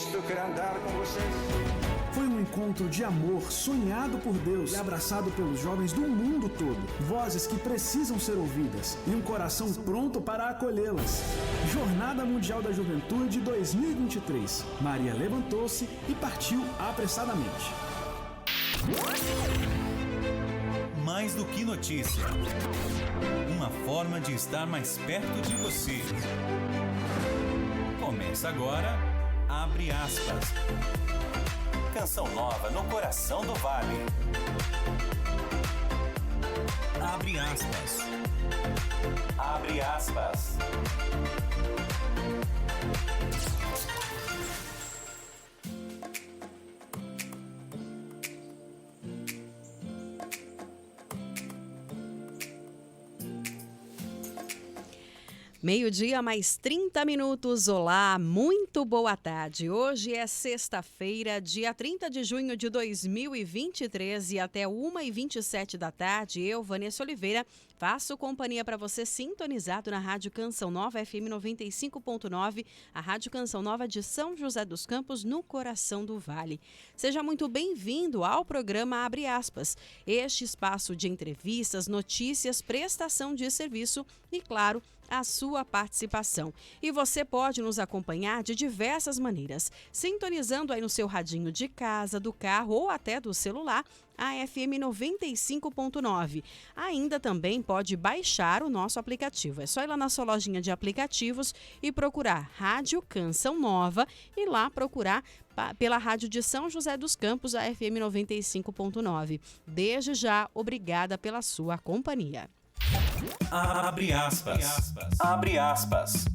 Cristo, eu quero andar com vocês. Foi um encontro de amor sonhado por Deus e abraçado pelos jovens do mundo todo. Vozes que precisam ser ouvidas e um coração pronto para acolhê-las. Jornada Mundial da Juventude 2023. Maria levantou-se e partiu apressadamente. Mais do que notícia. Uma forma de estar mais perto de você. Começa agora, Abre Aspas. Canção nova no coração do Vale. Abre aspas. Abre aspas. Meio-dia, mais 30 minutos. Olá, muito boa tarde. Hoje é sexta-feira, dia 30 de junho de 2023 e até 1h27 da tarde, eu, Vanessa Oliveira, faço companhia para você sintonizado na Rádio Canção Nova FM 95.9, a Rádio Canção Nova de São José dos Campos, no coração do Vale. Seja muito bem-vindo ao programa Abre Aspas, este espaço de entrevistas, notícias, prestação de serviço e, claro, a sua participação. E você pode nos acompanhar de diversas maneiras, sintonizando aí no seu radinho de casa, do carro ou até do celular, a FM 95.9. Ainda também pode baixar o nosso aplicativo. É só ir lá na sua lojinha de aplicativos e procurar Rádio Canção Nova e lá procurar pela Rádio de São José dos Campos, a FM 95.9. Desde já, obrigada pela sua companhia. Abre aspas. Abre aspas.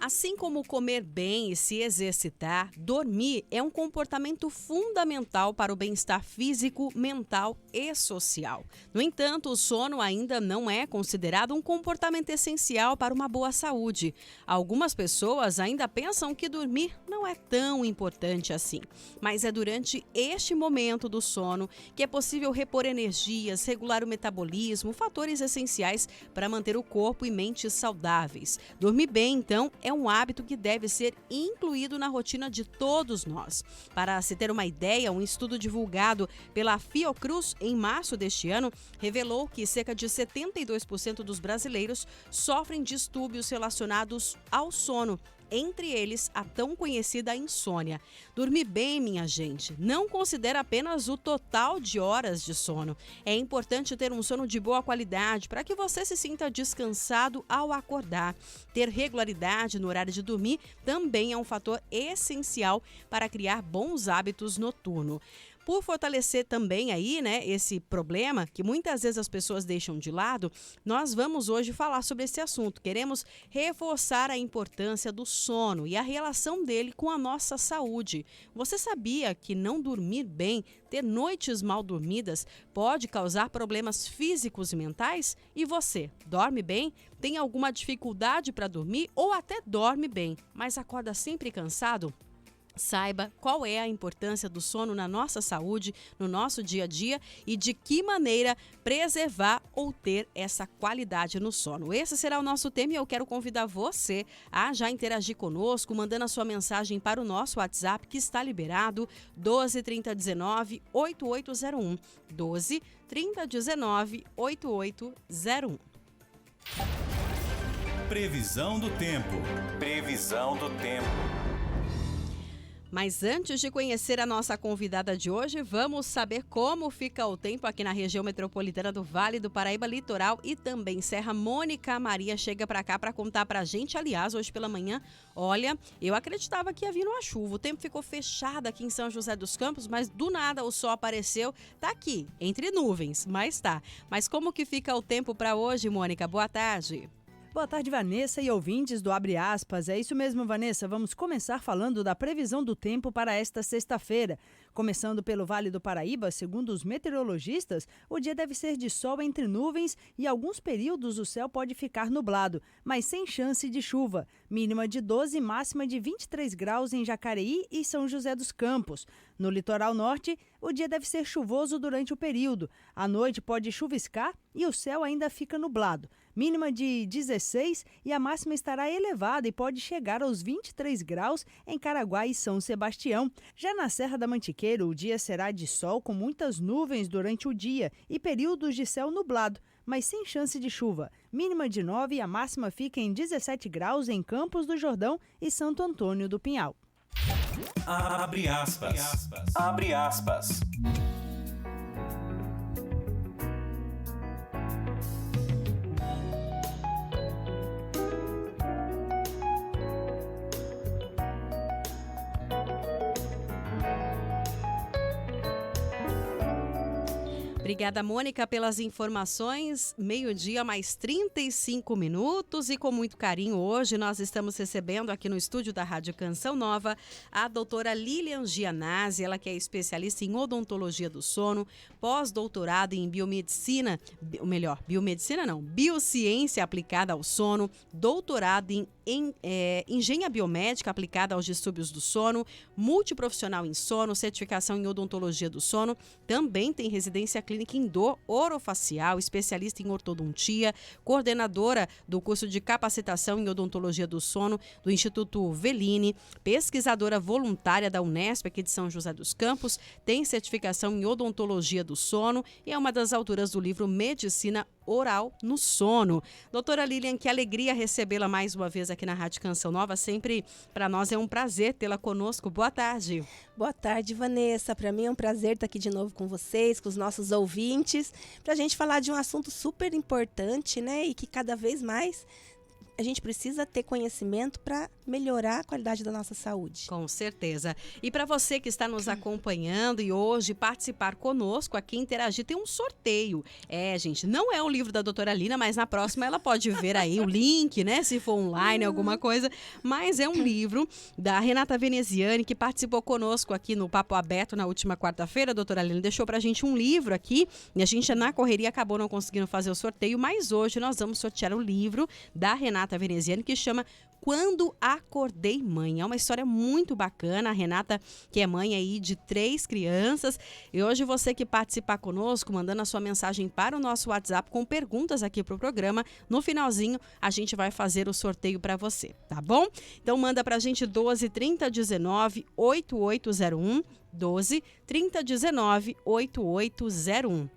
Assim como comer bem e se exercitar, dormir é um comportamento fundamental para o bem-estar físico, mental e social. No entanto, o sono ainda não é considerado um comportamento essencial para uma boa saúde. Algumas pessoas ainda pensam que dormir não é tão importante assim. Mas é durante este momento do sono que é possível repor energias, regular o metabolismo, fatores essenciais para manter o corpo e mente saudáveis. Dormir bem, então, é um hábito que deve ser incluído na rotina de todos nós. Para se ter uma ideia, um estudo divulgado pela Fiocruz em março deste ano revelou que cerca de 72% dos brasileiros sofrem distúrbios relacionados ao sono. Entre eles, a tão conhecida insônia. Dormir bem, minha gente, não considera apenas o total de horas de sono. É importante ter um sono de boa qualidade para que você se sinta descansado ao acordar. Ter regularidade no horário de dormir também é um fator essencial para criar bons hábitos noturnos. Por fortalecer também aí, esse problema que muitas vezes as pessoas deixam de lado, nós vamos hoje falar sobre esse assunto. Queremos reforçar a importância do sono e a relação dele com a nossa saúde. Você sabia que não dormir bem, ter noites mal dormidas, pode causar problemas físicos e mentais? E você, dorme bem? Tem alguma dificuldade para dormir ou até dorme bem, mas acorda sempre cansado? Saiba qual é a importância do sono na nossa saúde, no nosso dia a dia e de que maneira preservar ou ter essa qualidade no sono. Esse será o nosso tema e eu quero convidar você a já interagir conosco, mandando a sua mensagem para o nosso WhatsApp que está liberado, 12 3019 8801. 12 3019 8801. Previsão do tempo. Previsão do tempo. Mas antes de conhecer a nossa convidada de hoje, vamos saber como fica o tempo aqui na região metropolitana do Vale do Paraíba Litoral e também Serra. Mônica Maria chega para cá para contar para a gente. Aliás, hoje pela manhã, olha, eu acreditava que ia vir uma chuva. O tempo ficou fechado aqui em São José dos Campos, mas do nada o sol apareceu. Tá aqui, entre nuvens, mas tá. Mas como que fica o tempo para hoje, Mônica? Boa tarde. Boa tarde, Vanessa e ouvintes do Abre Aspas. É isso mesmo, Vanessa. Vamos começar falando da previsão do tempo para esta sexta-feira. Começando pelo Vale do Paraíba, segundo os meteorologistas, o dia deve ser de sol entre nuvens e alguns períodos o céu pode ficar nublado, mas sem chance de chuva. Mínima de 12, máxima de 23 graus em Jacareí e São José dos Campos. No litoral norte, o dia deve ser chuvoso durante o período. À noite pode chuviscar e o céu ainda fica nublado. mínima de 16 e a máxima estará elevada e pode chegar aos 23 graus em Caraguá e São Sebastião. Já na Serra da Mantiqueira, o dia será de sol com muitas nuvens durante o dia e períodos de céu nublado, mas sem chance de chuva. Mínima de 9 e a máxima fica em 17 graus em Campos do Jordão e Santo Antônio do Pinhal. Abre aspas. Abre aspas. Obrigada, Mônica, pelas informações. Meio-dia, mais 35 minutos. E com muito carinho, hoje nós estamos recebendo aqui no estúdio da Rádio Canção Nova a doutora Lilian Gianazzi, ela que é especialista em odontologia do sono, pós-doutorado em biomedicina, biociência aplicada ao sono, doutorado em engenharia biomédica aplicada aos distúrbios do sono, multiprofissional em sono, certificação em odontologia do sono, também tem residência clínica em dor orofacial, especialista em ortodontia, coordenadora do curso de capacitação em odontologia do sono do Instituto Velini, pesquisadora voluntária da Unesp aqui de São José dos Campos, tem certificação em odontologia do sono e é uma das autoras do livro Medicina Oral no Sono. Doutora Lilian, que alegria recebê-la mais uma vez aqui na Rádio Canção Nova. Sempre para nós é um prazer tê-la conosco. Boa tarde. Boa tarde, Vanessa. Para mim é um prazer estar aqui de novo com vocês, com os nossos ouvintes, para a gente falar de um assunto super importante, né? E que cada vez mais a gente precisa ter conhecimento para melhorar a qualidade da nossa saúde. Com certeza. E para você que está nos acompanhando e hoje participar conosco aqui, interagir, tem um sorteio. Gente, não é o livro da doutora Lina, mas na próxima ela pode ver aí o link, né? Se for online, alguma coisa. Mas é um livro da Renata Veneziani, que participou conosco aqui no Papo Aberto na última quarta-feira. A doutora Lina deixou pra gente um livro aqui e a gente na correria acabou não conseguindo fazer o sorteio, mas hoje nós vamos sortear o livro da Renata Veneziani, que chama Quando Acordei Mãe. É uma história muito bacana. A Renata, que é mãe aí de 3 crianças. E hoje você que participar conosco, mandando a sua mensagem para o nosso WhatsApp com perguntas aqui para o programa, no finalzinho a gente vai fazer o sorteio para você, tá bom? Então manda pra gente 12 3019 8801, 12 3019 8801.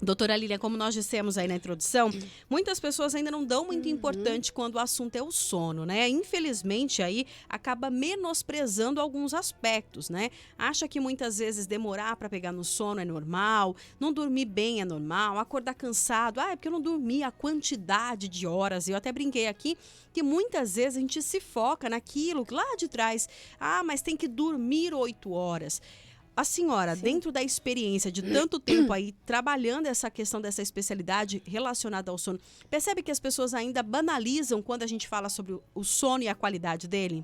Doutora Lilian, como nós dissemos aí na introdução, muitas pessoas ainda não dão muito importância quando o assunto é o sono, né? Infelizmente, aí acaba menosprezando alguns aspectos, né? Acha que muitas vezes demorar para pegar no sono é normal, não dormir bem é normal, acordar cansado, é porque eu não dormi a quantidade de horas. Eu até brinquei aqui que muitas vezes a gente se foca naquilo lá de trás. Mas tem que dormir 8 horas. A senhora, dentro da experiência de tanto tempo aí, trabalhando essa questão dessa especialidade relacionada ao sono, percebe que as pessoas ainda banalizam quando a gente fala sobre o sono e a qualidade dele?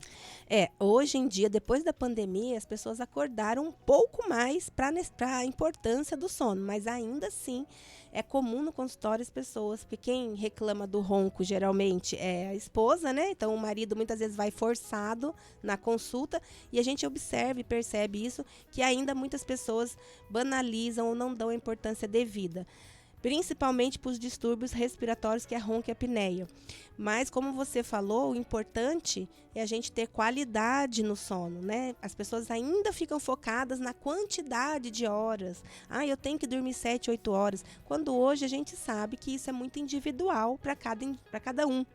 Hoje em dia, depois da pandemia, as pessoas acordaram um pouco mais para a importância do sono, mas ainda assim é comum no consultório as pessoas, porque quem reclama do ronco geralmente é a esposa, né? Então o marido muitas vezes vai forçado na consulta e a gente observa e percebe isso, que ainda muitas pessoas banalizam ou não dão a importância devida, principalmente para os distúrbios respiratórios, que é a ronco e a apneia. Mas, como você falou, o importante é a gente ter qualidade no sono, né? As pessoas ainda ficam focadas na quantidade de horas. Eu tenho que dormir 7, 8 horas. Quando hoje a gente sabe que isso é muito individual para cada um,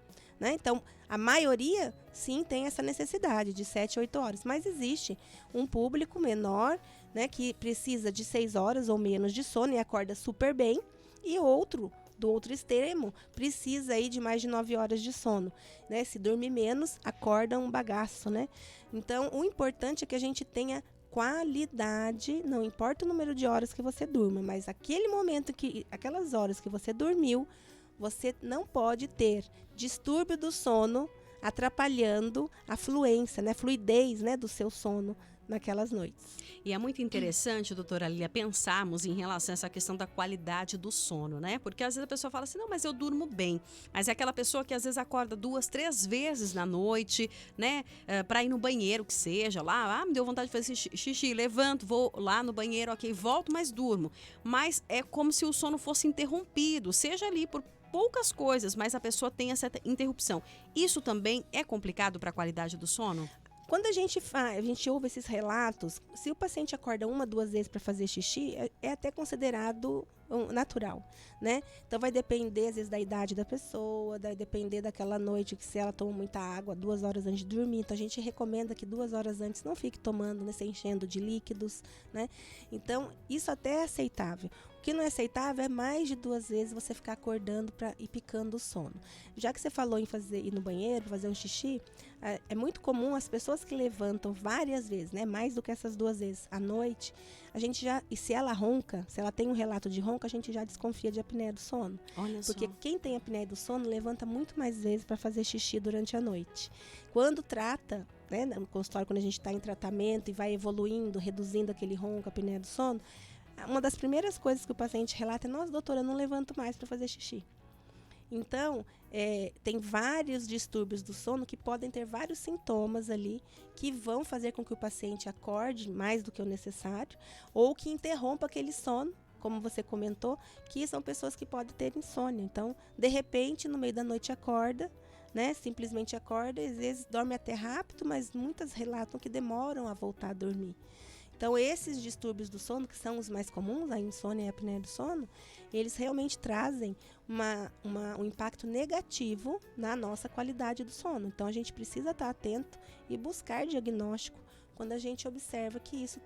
né? Então, a maioria, sim, tem essa necessidade de 7, 8 horas. Mas existe um público menor, né, que precisa de 6 horas ou menos de sono e acorda super bem. E do outro extremo, precisa aí de mais de 9 horas de sono, né? Se dormir menos, acorda um bagaço, né? Então, o importante é que a gente tenha qualidade, não importa o número de horas que você durma, mas aquelas horas que você dormiu, você não pode ter distúrbio do sono atrapalhando a fluência, né? Fluidez, né, do seu sono naquelas noites. E é muito interessante, doutora Lília, pensarmos em relação a essa questão da qualidade do sono, né? Porque às vezes a pessoa fala assim, não, mas eu durmo bem. Mas é aquela pessoa que às vezes acorda 2, 3 vezes na noite, né? Para ir no banheiro, que seja, lá, me deu vontade de fazer xixi, levanto, vou lá no banheiro, ok, volto, mas durmo. Mas é como se o sono fosse interrompido, seja ali por poucas coisas, mas a pessoa tem essa interrupção. Isso também é complicado para a qualidade do sono? Quando a gente ouve esses relatos, se o paciente acorda 1, 2 vezes para fazer xixi, é até considerado natural, né? Então vai depender, às vezes, da idade da pessoa, vai depender daquela noite que se ela toma muita água 2 horas antes de dormir. Então a gente recomenda que 2 horas antes não fique tomando, né, se enchendo de líquidos, né? Então isso até é aceitável. O que não é aceitável é mais de 2 vezes você ficar acordando e picando o sono. Já que você falou em ir no banheiro, fazer um xixi, é muito comum as pessoas que levantam várias vezes, né, mais do que essas 2 vezes à noite, e se ela ronca, se ela tem um relato de ronca, a gente já desconfia de apneia do sono. Olha Porque só. quem tem apneia do sono levanta muito mais vezes para fazer xixi durante a noite. Quando trata, né, no consultório, quando a gente está em tratamento e vai evoluindo, reduzindo aquele ronco, a apneia do sono, uma das primeiras coisas que o paciente relata é: nossa, doutora, eu não levanto mais para fazer xixi. Então, tem vários distúrbios do sono que podem ter vários sintomas ali que vão fazer com que o paciente acorde mais do que o necessário ou que interrompa aquele sono, como você comentou, que são pessoas que podem ter insônia. Então, de repente, no meio da noite acorda, né? Simplesmente acorda, às vezes dorme até rápido, mas muitas relatam que demoram a voltar a dormir. Então, esses distúrbios do sono, que são os mais comuns, a insônia e a apneia do sono, eles realmente trazem um impacto negativo na nossa qualidade do sono. Então, a gente precisa estar atento e buscar diagnóstico quando a gente observa que isso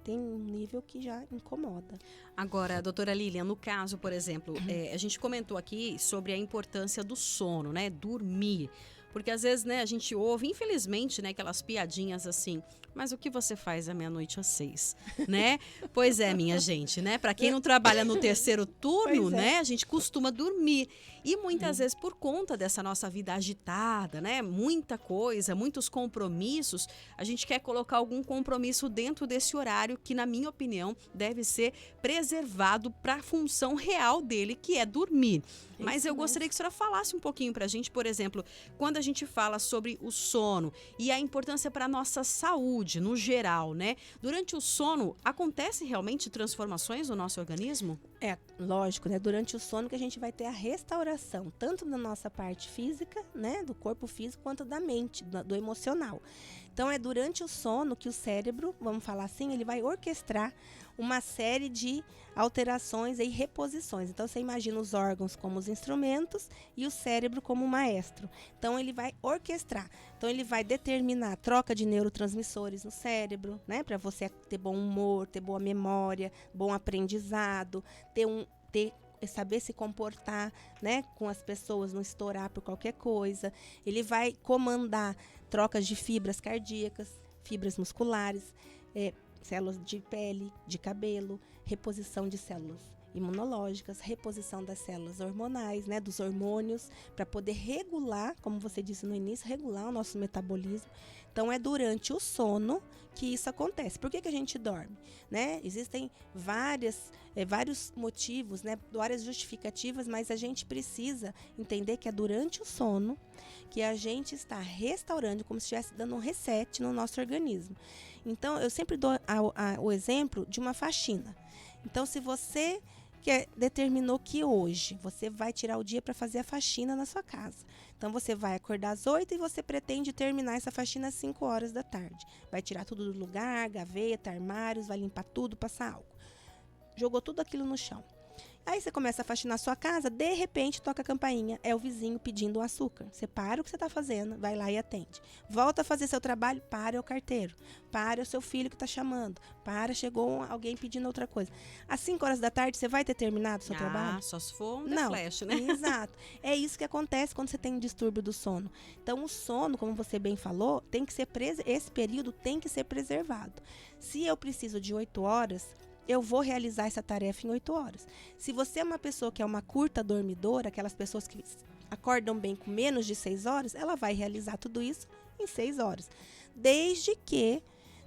tem um nível que já incomoda. Agora, doutora Lilian, no caso, por exemplo, a gente comentou aqui sobre a importância do sono, né? Dormir. Porque às vezes, né, a gente ouve, infelizmente, né, aquelas piadinhas assim: mas o que você faz à meia-noite às 6, né? Pois é, minha gente, né? Para quem não trabalha no terceiro turno, né, a gente costuma dormir. E muitas vezes, por conta dessa nossa vida agitada, né, muita coisa, muitos compromissos, a gente quer colocar algum compromisso dentro desse horário que, na minha opinião, deve ser preservado para a função real dele, que é dormir. Mas eu gostaria que a senhora falasse um pouquinho para a gente, por exemplo, quando a gente fala sobre o sono e a importância para a nossa saúde, no geral, né? Durante o sono, acontecem realmente transformações no nosso organismo? É, lógico, né? Durante o sono que a gente vai ter a restauração, tanto da nossa parte física, né? Do corpo físico, quanto da mente, do emocional. Então, é durante o sono que o cérebro, vamos falar assim, ele vai orquestrar uma série de alterações e reposições. Então, você imagina os órgãos como os instrumentos e o cérebro como o maestro. Então, ele vai orquestrar. Então, ele vai determinar a troca de neurotransmissores no cérebro, né? Para você ter bom humor, ter boa memória, bom aprendizado, saber se comportar, né, com as pessoas, não estourar por qualquer coisa. Ele vai comandar trocas de fibras cardíacas, fibras musculares, células de pele, de cabelo, reposição de células imunológicas, reposição das células hormonais, né, dos hormônios, para poder regular, como você disse no início, regular o nosso metabolismo. Então, é durante o sono que isso acontece. Por que a gente dorme? Né? Existem vários motivos, né, várias justificativas, mas a gente precisa entender que é durante o sono que a gente está restaurando, como se estivesse dando um reset no nosso organismo. Então, eu sempre dou o exemplo de uma faxina. Então, se você determinou que hoje você vai tirar o dia para fazer a faxina na sua casa. Então, você vai acordar às 8 e você pretende terminar essa faxina às 5 horas da tarde. Vai tirar tudo do lugar, gaveta, armários, vai limpar tudo, passar álcool. Jogou tudo aquilo no chão. Aí você começa a faxinar a sua casa, de repente toca a campainha, é o vizinho pedindo um açúcar. Você para o que você está fazendo, vai lá e atende. Volta a fazer seu trabalho, para, é o carteiro. Para, é o seu filho que está chamando. Para, chegou alguém pedindo outra coisa. Às 5 horas da tarde, você vai ter terminado o seu trabalho? Só se for um flash, né? Exato. É isso que acontece quando você tem um distúrbio do sono. Então, o sono, como você bem falou, tem que ser esse período tem que ser preservado. Se eu preciso de 8 horas... eu vou realizar essa tarefa em 8 horas. Se você é uma pessoa que é uma curta dormidora, aquelas pessoas que acordam bem com menos de 6 horas, ela vai realizar tudo isso em 6 horas. Desde que,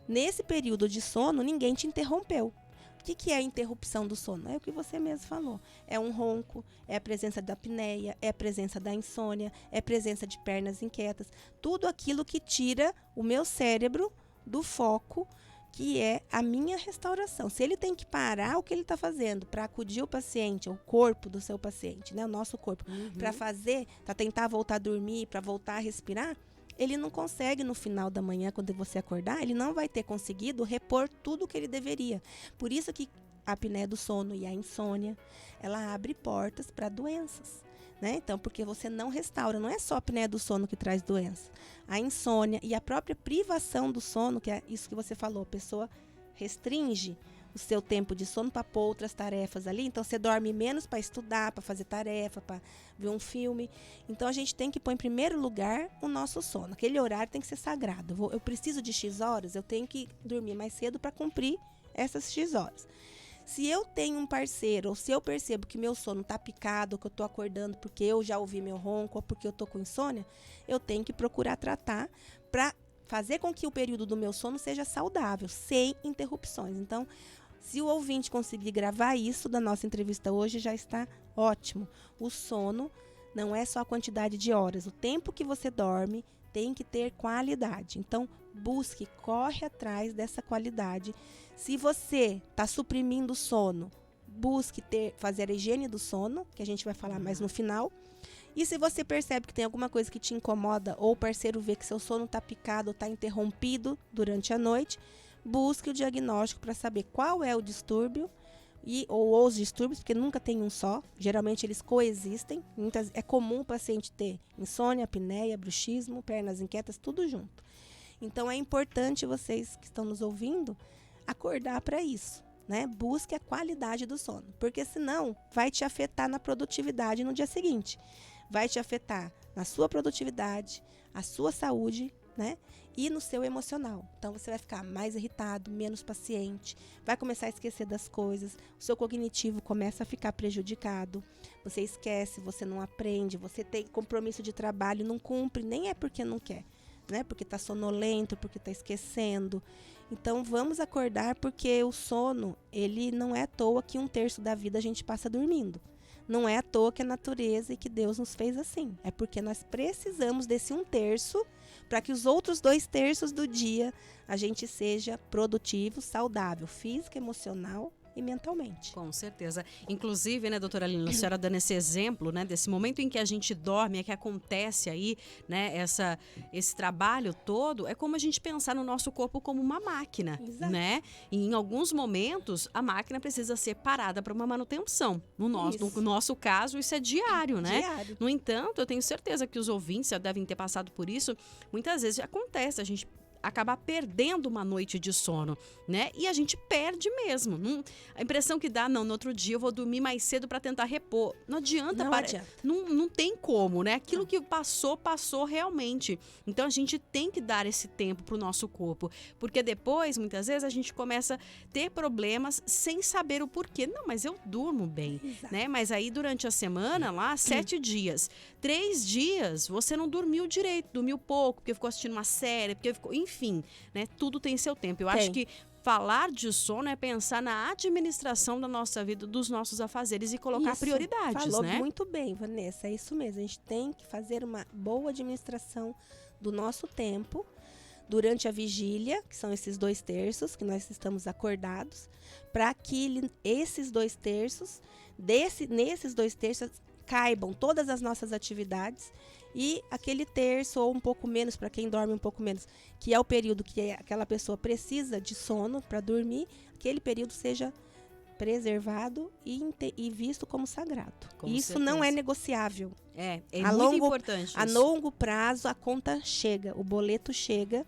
nesse período de sono, ninguém te interrompeu. O que é a interrupção do sono? É o que você mesmo falou. É um ronco, é a presença da apneia, é a presença da insônia, é a presença de pernas inquietas. Tudo aquilo que tira o meu cérebro do foco que é a minha restauração. Se ele tem que parar o que ele está fazendo para acudir o paciente, o corpo do seu paciente, né, o nosso corpo, para tentar voltar a dormir, para voltar a respirar, ele não consegue no final da manhã, quando você acordar, ele não vai ter conseguido repor tudo o que ele deveria. Por isso que a apneia do sono e a insônia, ela abre portas para doenças. Né? Então, porque você não restaura, não é só a apneia do sono que traz doença. A insônia e a própria privação do sono, que é isso que você falou, a pessoa restringe o seu tempo de sono para pôr outras tarefas ali. Então, você dorme menos para estudar, para fazer tarefa, para ver um filme. Então, a gente tem que pôr em primeiro lugar o nosso sono. Aquele horário tem que ser sagrado. Eu preciso de X horas, eu tenho que dormir mais cedo para cumprir essas X horas. Se eu tenho um parceiro, ou se eu percebo que meu sono está picado, ou que eu estou acordando porque eu já ouvi meu ronco, ou porque eu estou com insônia, eu tenho que procurar tratar para fazer com que o período do meu sono seja saudável, sem interrupções. Então, se o ouvinte conseguir gravar isso da nossa entrevista hoje, já está ótimo. O sono não é só a quantidade de horas. O tempo que você dorme tem que ter qualidade. Então, busque, corre atrás dessa qualidade. Se você está suprimindo o sono, busque fazer a higiene do sono, que a gente vai falar mais no final. E se você percebe que tem alguma coisa que te incomoda, ou o parceiro vê que seu sono está picado ou está interrompido durante a noite, busque o diagnóstico para saber qual é o distúrbio, ou os distúrbios, porque nunca tem um só. Geralmente eles coexistem. É comum o paciente ter insônia, apneia, bruxismo, pernas inquietas, tudo junto. Então é importante vocês que estão nos ouvindo acordar para isso, né? Busque a qualidade do sono, porque senão vai te afetar na produtividade no dia seguinte. Vai te afetar na sua produtividade, a sua saúde, né? E no seu emocional. Então você vai ficar mais irritado, menos paciente, vai começar a esquecer das coisas, o seu cognitivo começa a ficar prejudicado, você esquece, você não aprende, você tem compromisso de trabalho, não cumpre, nem é porque não quer, né? Porque está sonolento, porque está esquecendo. Então vamos acordar, porque o sono, ele não é à toa que 1/3 da vida a gente passa dormindo. Não é à toa que a natureza e que Deus nos fez assim. É porque nós precisamos desse 1/3 para que os outros 2/3 do dia a gente seja produtivo, saudável, física, emocional e mentalmente. Com certeza. Inclusive, né, doutora Aline, a senhora dando esse exemplo, né, desse momento em que a gente dorme, é que acontece aí, né, esse trabalho todo, é como a gente pensar no nosso corpo como uma máquina, Exato. né? E em alguns momentos, a máquina precisa ser parada para uma manutenção. No nosso caso, isso é diário, né? Diário. No entanto, eu tenho certeza que os ouvintes já devem ter passado por isso. Muitas vezes acontece, a gente acabar perdendo uma noite de sono, né? E a gente perde mesmo. A impressão que dá, no outro dia eu vou dormir mais cedo para tentar repor. Não adianta. Não tem como, né? Aquilo que passou realmente. Então a gente tem que dar esse tempo pro nosso corpo, porque depois, muitas vezes, a gente começa a ter problemas sem saber o porquê. Não, mas eu durmo bem, né? Mas aí durante a semana, lá, 7 dias, 3 dias, você não dormiu direito, dormiu pouco, porque ficou assistindo uma série, porque ficou... Enfim, né? Tudo tem seu tempo. Eu acho que falar de sono é pensar na administração da nossa vida, dos nossos afazeres e colocar prioridades, falou né? Muito bem, Vanessa, é isso mesmo. A gente tem que fazer uma boa administração do nosso tempo durante a vigília, que são esses 2/3 que nós estamos acordados, para que esses 2/3, nesses 2/3 caibam todas as nossas atividades, e aquele terço ou um pouco menos, para quem dorme um pouco menos, que é o período que aquela pessoa precisa de sono para dormir, aquele período seja preservado e visto como sagrado. Isso certeza. Não é negociável. É muito importante a longo prazo a conta chega, o boleto chega,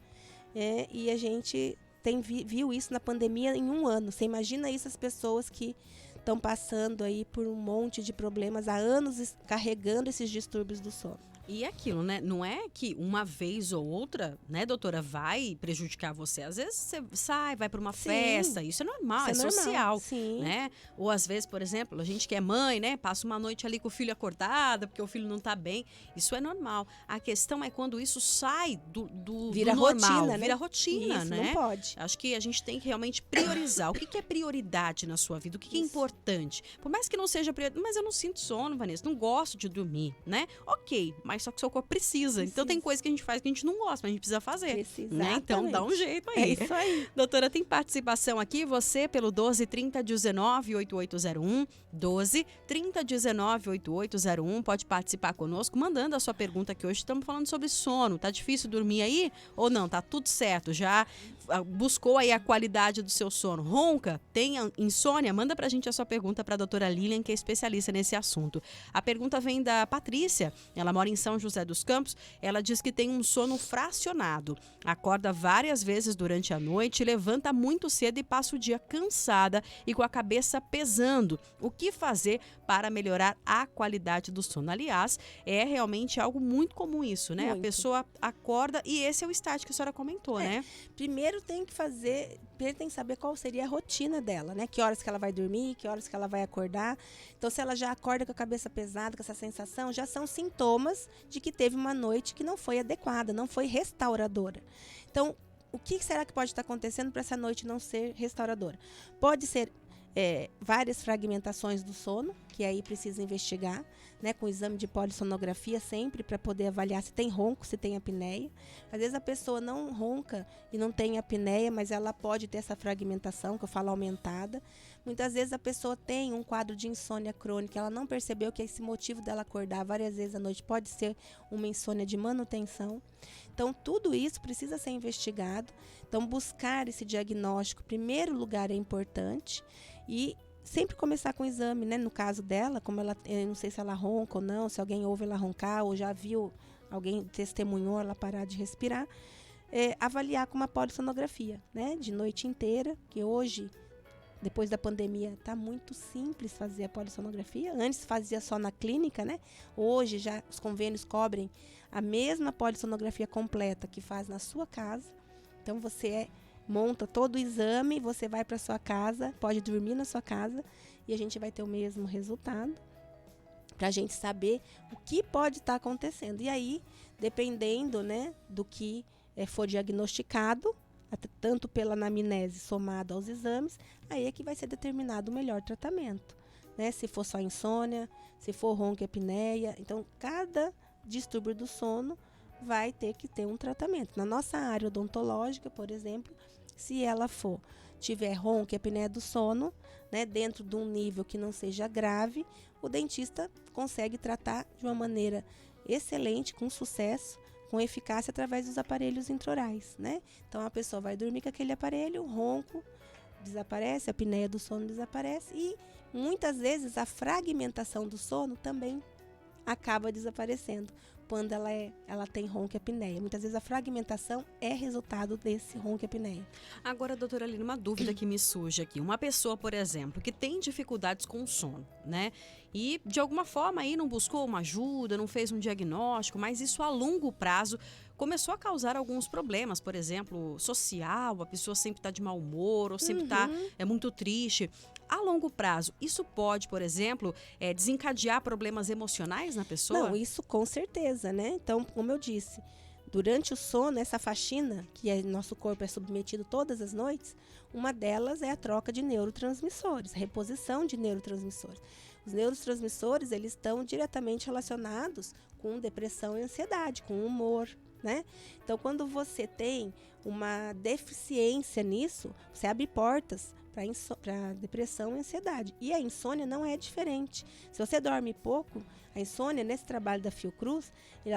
e a gente viu isso na pandemia em 1 ano. Você imagina isso, as pessoas que estão passando aí por um monte de problemas há anos carregando esses distúrbios do sono. E aquilo, né? Não é que uma vez ou outra, né, doutora, vai prejudicar você. Às vezes você sai, vai para uma festa, isso é normal, é social, né? Ou às vezes, por exemplo, a gente que é mãe, né, passa uma noite ali com o filho acordado, porque o filho não tá bem. Isso é normal. A questão é quando isso sai do vira normal, rotina, vira rotina, isso, né? Não pode. Acho que a gente tem que realmente priorizar. O que é prioridade na sua vida? O que é importante? Por mais que não seja prioridade, mas eu não sinto sono, Vanessa, não gosto de dormir, né? Ok, mas faz, só que o seu corpo precisa. Então tem coisa que a gente faz que a gente não gosta, mas a gente precisa fazer. Precisa, né? Então dá um jeito aí. É isso aí. Doutora, tem participação aqui, você pelo 12 30 19 8801, 12 30 19 8801, pode participar conosco, mandando a sua pergunta, que hoje estamos falando sobre sono. Tá difícil dormir aí ou não? Tá tudo certo? Já buscou aí a qualidade do seu sono? Ronca? Tem insônia? Manda pra gente a sua pergunta pra doutora Lilian, que é especialista nesse assunto. A pergunta vem da Patrícia, ela mora em São José dos Campos, ela diz que tem um sono fracionado, acorda várias vezes durante a noite, levanta muito cedo e passa o dia cansada e com a cabeça pesando. O que fazer para melhorar a qualidade do sono? Aliás, é realmente algo muito comum isso, né? Muito. A pessoa acorda e esse é o estágio que a senhora comentou, né? Primeiro tem que saber qual seria a rotina dela, né? Que horas que ela vai dormir, que horas que ela vai acordar. Então, se ela já acorda com a cabeça pesada, com essa sensação, já são sintomas de que teve uma noite que não foi adequada, não foi restauradora. Então, o que será que pode estar acontecendo para essa noite não ser restauradora? Pode ser várias fragmentações do sono, que aí precisa investigar, né, com o exame de polissonografia sempre, para poder avaliar se tem ronco, se tem apneia. Às vezes a pessoa não ronca e não tem apneia, mas ela pode ter essa fragmentação, que eu falo aumentada. Muitas vezes a pessoa tem um quadro de insônia crônica, ela não percebeu que esse motivo dela acordar várias vezes à noite pode ser uma insônia de manutenção. Então, tudo isso precisa ser investigado. Então, buscar esse diagnóstico, em primeiro lugar, é importante. E sempre começar com o exame, né? No caso dela, como ela, eu não sei se ela ronca ou não, se alguém ouve ela roncar ou já viu, alguém testemunhou ela parar de respirar, avaliar com uma polissonografia, né? De noite inteira, que hoje, depois da pandemia, está muito simples fazer a polissonografia. Antes fazia só na clínica, né? Hoje já os convênios cobrem a mesma polissonografia completa que faz na sua casa. Então você monta todo o exame, você vai para sua casa, pode dormir na sua casa e a gente vai ter o mesmo resultado, para a gente saber o que pode estar acontecendo. E aí, dependendo, né, do que for diagnosticado, tanto pela anamnese somada aos exames, aí é que vai ser determinado o melhor tratamento, né? Se for só insônia, se for ronco e apneia. Então, cada distúrbio do sono vai ter que ter um tratamento. Na nossa área odontológica, por exemplo, se ela tiver ronco e apneia do sono, né, dentro de um nível que não seja grave, o dentista consegue tratar de uma maneira excelente, com sucesso, com eficácia através dos aparelhos intraorais, né? Então a pessoa vai dormir com aquele aparelho, o ronco desaparece, a apneia do sono desaparece e muitas vezes a fragmentação do sono também acaba desaparecendo quando ela tem ronco e apneia. Muitas vezes a fragmentação é resultado desse ronco e apneia. Agora, doutora Aline, uma dúvida que me surge aqui. Uma pessoa, por exemplo, que tem dificuldades com o sono, né? E, de alguma forma, aí não buscou uma ajuda, não fez um diagnóstico, mas isso a longo prazo começou a causar alguns problemas, por exemplo, social, a pessoa sempre está de mau humor ou sempre está muito triste. A longo prazo, isso pode, por exemplo, desencadear problemas emocionais na pessoa? Não, isso com certeza, né? Então, como eu disse, durante o sono, essa faxina, que nosso corpo é submetido todas as noites, uma delas é a troca de neurotransmissores, a reposição de neurotransmissores. Os neurotransmissores, eles estão diretamente relacionados com depressão e ansiedade, com humor, né? Então, quando você tem uma deficiência nisso, você abre portas para depressão e ansiedade. E a insônia não é diferente. Se você dorme pouco, a insônia, nesse trabalho da Fiocruz,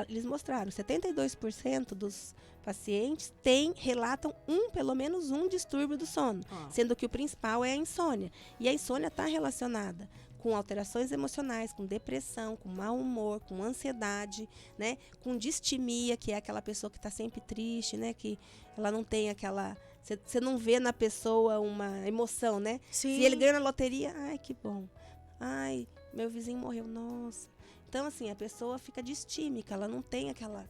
eles mostraram 72% dos pacientes relatam pelo menos um distúrbio do sono, sendo que o principal é a insônia. E a insônia está relacionada com alterações emocionais, com depressão, com mau humor, com ansiedade, né? Com distimia, que é aquela pessoa que está sempre triste, né? Que ela não tem aquela... Você não vê na pessoa uma emoção, né? Sim. Se ele ganha na loteria, ai, que bom. Ai, meu vizinho morreu, nossa. Então, assim, a pessoa fica distímica, ela não tem aquela...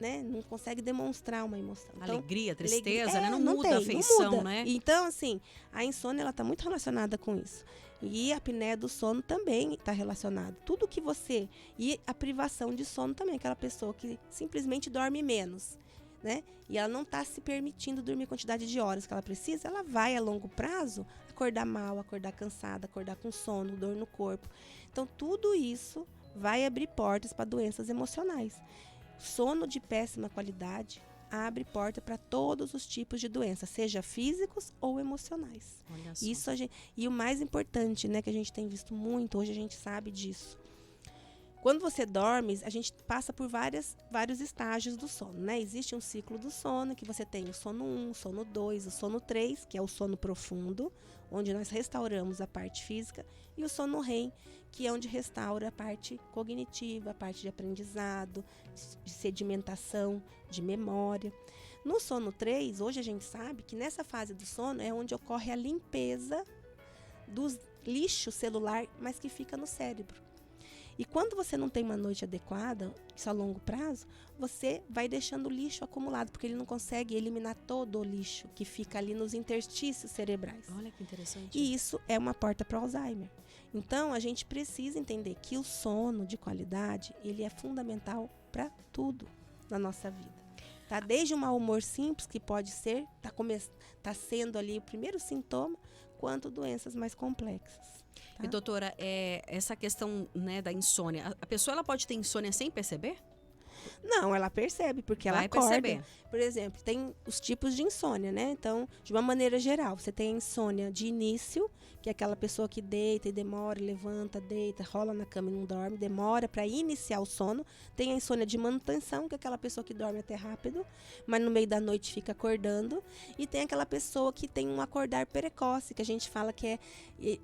né? Não consegue demonstrar uma emoção. Então, alegria, tristeza, né? Não muda tem, a feição, não muda. né? Então, assim, a insônia, ela está muito relacionada com isso. E a apneia do sono também está relacionada. Tudo que você... E a privação de sono também, aquela pessoa que simplesmente dorme menos, né? E ela não está se permitindo dormir a quantidade de horas que ela precisa, ela vai a longo prazo acordar mal, acordar cansada, acordar com sono, dor no corpo. Então, tudo isso vai abrir portas para doenças emocionais. Sono de péssima qualidade abre porta para todos os tipos de doenças, seja físicos ou emocionais. Olha só. Isso e o mais importante, né, que a gente tem visto muito, hoje a gente sabe disso. Quando você dorme, a gente passa por vários estágios do sono, né? Existe um ciclo do sono, que você tem o sono 1, o sono 2, o sono 3, que é o sono profundo, onde nós restauramos a parte física, e o sono REM, que é onde restaura a parte cognitiva, a parte de aprendizado, de sedimentação, de memória. No sono 3, hoje a gente sabe que nessa fase do sono é onde ocorre a limpeza do lixo celular, mas que fica no cérebro. E quando você não tem uma noite adequada, isso a longo prazo, você vai deixando o lixo acumulado, porque ele não consegue eliminar todo o lixo que fica ali nos interstícios cerebrais. Olha que interessante. E isso é uma porta para o Alzheimer. Então, a gente precisa entender que o sono de qualidade, ele é fundamental para tudo na nossa vida. Tá? Desde um mau humor simples, que pode ser, tá sendo ali o primeiro sintoma, quanto doenças mais complexas. Tá? E doutora, essa questão, né, da insônia, a pessoa ela pode ter insônia sem perceber? Não, ela percebe, porque ela acorda. Perceber. Por exemplo, tem os tipos de insônia, né? Então, de uma maneira geral, você tem a insônia de início, que é aquela pessoa que deita e demora, levanta, deita, rola na cama e não dorme, demora para iniciar o sono. Tem a insônia de manutenção, que é aquela pessoa que dorme até rápido, mas no meio da noite fica acordando. E tem aquela pessoa que tem um acordar precoce, que a gente fala que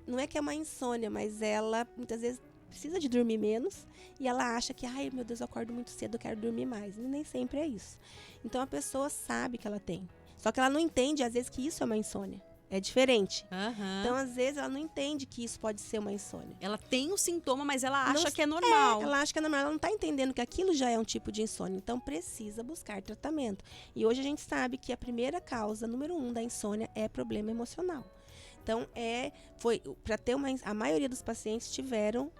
não é que é uma insônia, mas ela muitas vezes precisa de dormir menos e ela acha que, ai meu Deus, eu acordo muito cedo, eu quero dormir mais. E nem sempre é isso. Então a pessoa sabe que ela tem. Só que ela não entende, às vezes, que isso é uma insônia. É diferente. Então, às vezes, ela não entende que isso pode ser uma insônia. Ela tem o sintoma, mas ela acha que é normal. Ela acha que é normal, ela não está entendendo que aquilo já é um tipo de insônia. Então, precisa buscar tratamento. E hoje a gente sabe que a primeira causa, número 1 da insônia, é problema emocional. Então, a maioria dos pacientes tiveram